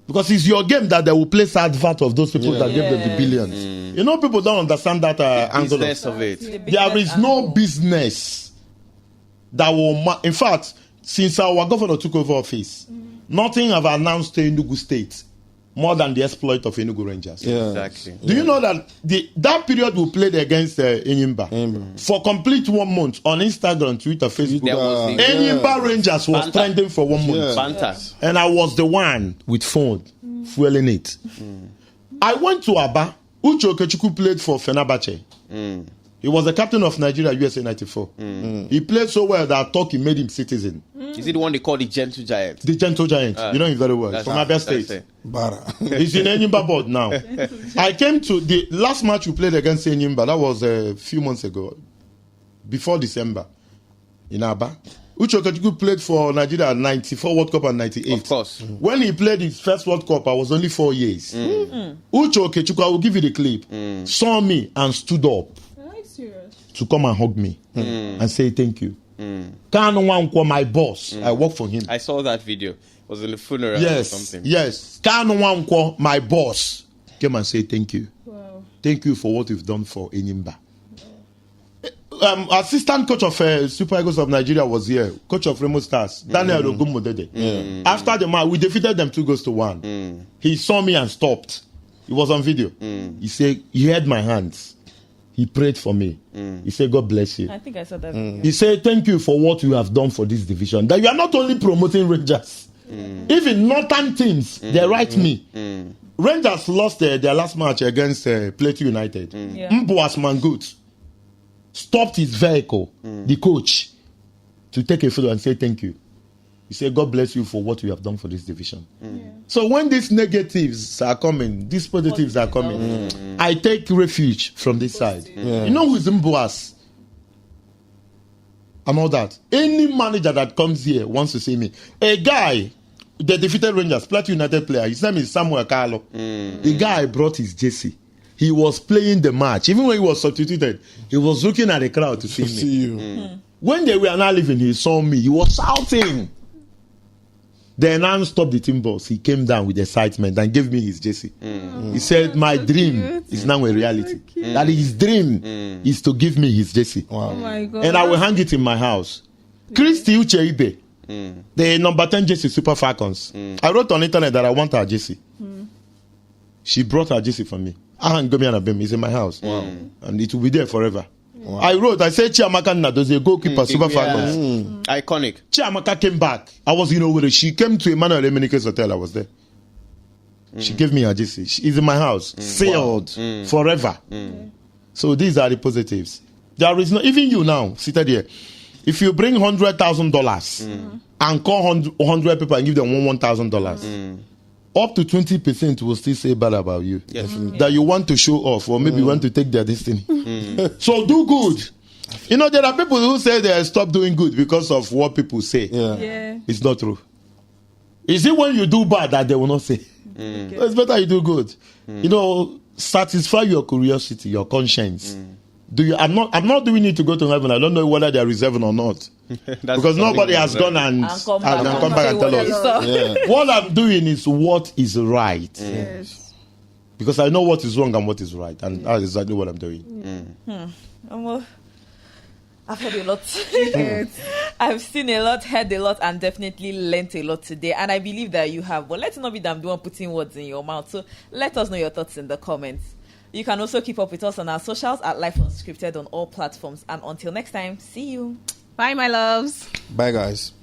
Because it's your game that they will place advert of those people that give them the billions. You know, people don't understand that angle Business of it. There is no business that will. In fact, since our governor took over office, nothing have announced to Enugu State more than the exploit of Enugu Rangers. Exactly. Do you know that that period we played against Enyimba for complete 1 month on Instagram, Twitter, Facebook? Enyimba Rangers was trending for 1 month. Fantastic. And I was the one with phone fueling it. I went to Aba. Uche Okechukwu played for Fenerbahce. He was the captain of Nigeria USA 94. He played so well that Turkey made him citizen. Is it the one they call the Gentle Giant? The Gentle Giant. You know him very well. From Abia State. He's in Enyimba board now. I came to the last match we played against Enyimba. That was a few months ago. Before December. In Aba. Uche Okechukwu played for Nigeria 94 World Cup and 98. Of course. When he played his first World Cup, I was only 4 years. Uche Okechukwu, I will give you the clip, saw me and stood up to come and hug me and say thank you. Kanu Nwankwo, my boss, I work for him. I saw that video. It was in the funeral or something. Yes. Kanu Nwankwo, my boss, came and say thank you. Wow. Thank you for what you've done for Enyimba. Assistant coach of Super Eagles of Nigeria was here. Coach of Remo Stars, Daniel Ogumodede. After the match, we defeated them 2-1. He saw me and stopped. It was on video. He said, he held my hands. He prayed for me. He said, God bless you. I think I saw that video. He said, thank you for what you have done for this division. That you are not only promoting Rangers. Even northern teams, they write me. Rangers lost their last match against Plateau United. Mboas Mangut stopped his vehicle, the coach, to take a photo and say thank you. He said, God bless you for what you have done for this division. So when these negatives are coming, these positives are coming, I take refuge from this side. You know who is Mboas? And all that. Any manager that comes here wants to see me. A guy, the defeated Rangers, Plateau United player, his name is Samuel Carlo. The guy brought his jersey. He was playing the match. Even when he was substituted, he was looking at the crowd to see me. When they were not leaving, he saw me. He was shouting. Then I stopped the team boss. He came down with excitement and gave me his jersey. He said, my dream is now a reality. That his dream is to give me his jersey. Oh my God. And I will hang it in my house. Christy Ucheibe, the number 10 jersey Super Falcons. I wrote on internet that I want her jersey. She brought her jersey for me. It's in my house. And it will be there forever. I said Chiamaka Nadozie, goalkeeper, Super Falcons. Iconic. Chiamaka came back. I was in Okwulora. She came to Emmanuel Emenike's hotel. I was there. She gave me her jersey. She's in my house. Sealed forever. So these are the positives. There is no, even you now, seated here, if you bring $100,000 and call 100 people and give them $1,000, up to 20% will still say bad about you. That you want to show off or maybe want to take their destiny. So do good. You know, there are people who say they stop doing good because of what people say. It's not true. Is it when you do bad that they will not say? So it's better you do good. You know, satisfy your curiosity, your conscience. I'm not doing it to go to heaven. I don't know whether they are reserving or not. Because nobody has gone and come back and tell us. What I'm doing is what is right. Because I know what is wrong and what is right. And that's exactly what I'm doing. I've heard a lot. I've seen a lot, heard a lot, and definitely learnt a lot today. And I believe that you have. But let it not be that I'm the one putting words in your mouth. So let us know your thoughts in the comments. You can also keep up with us on our socials at Life Unscripted on all platforms. And until next time, see you. Bye, my loves. Bye, guys.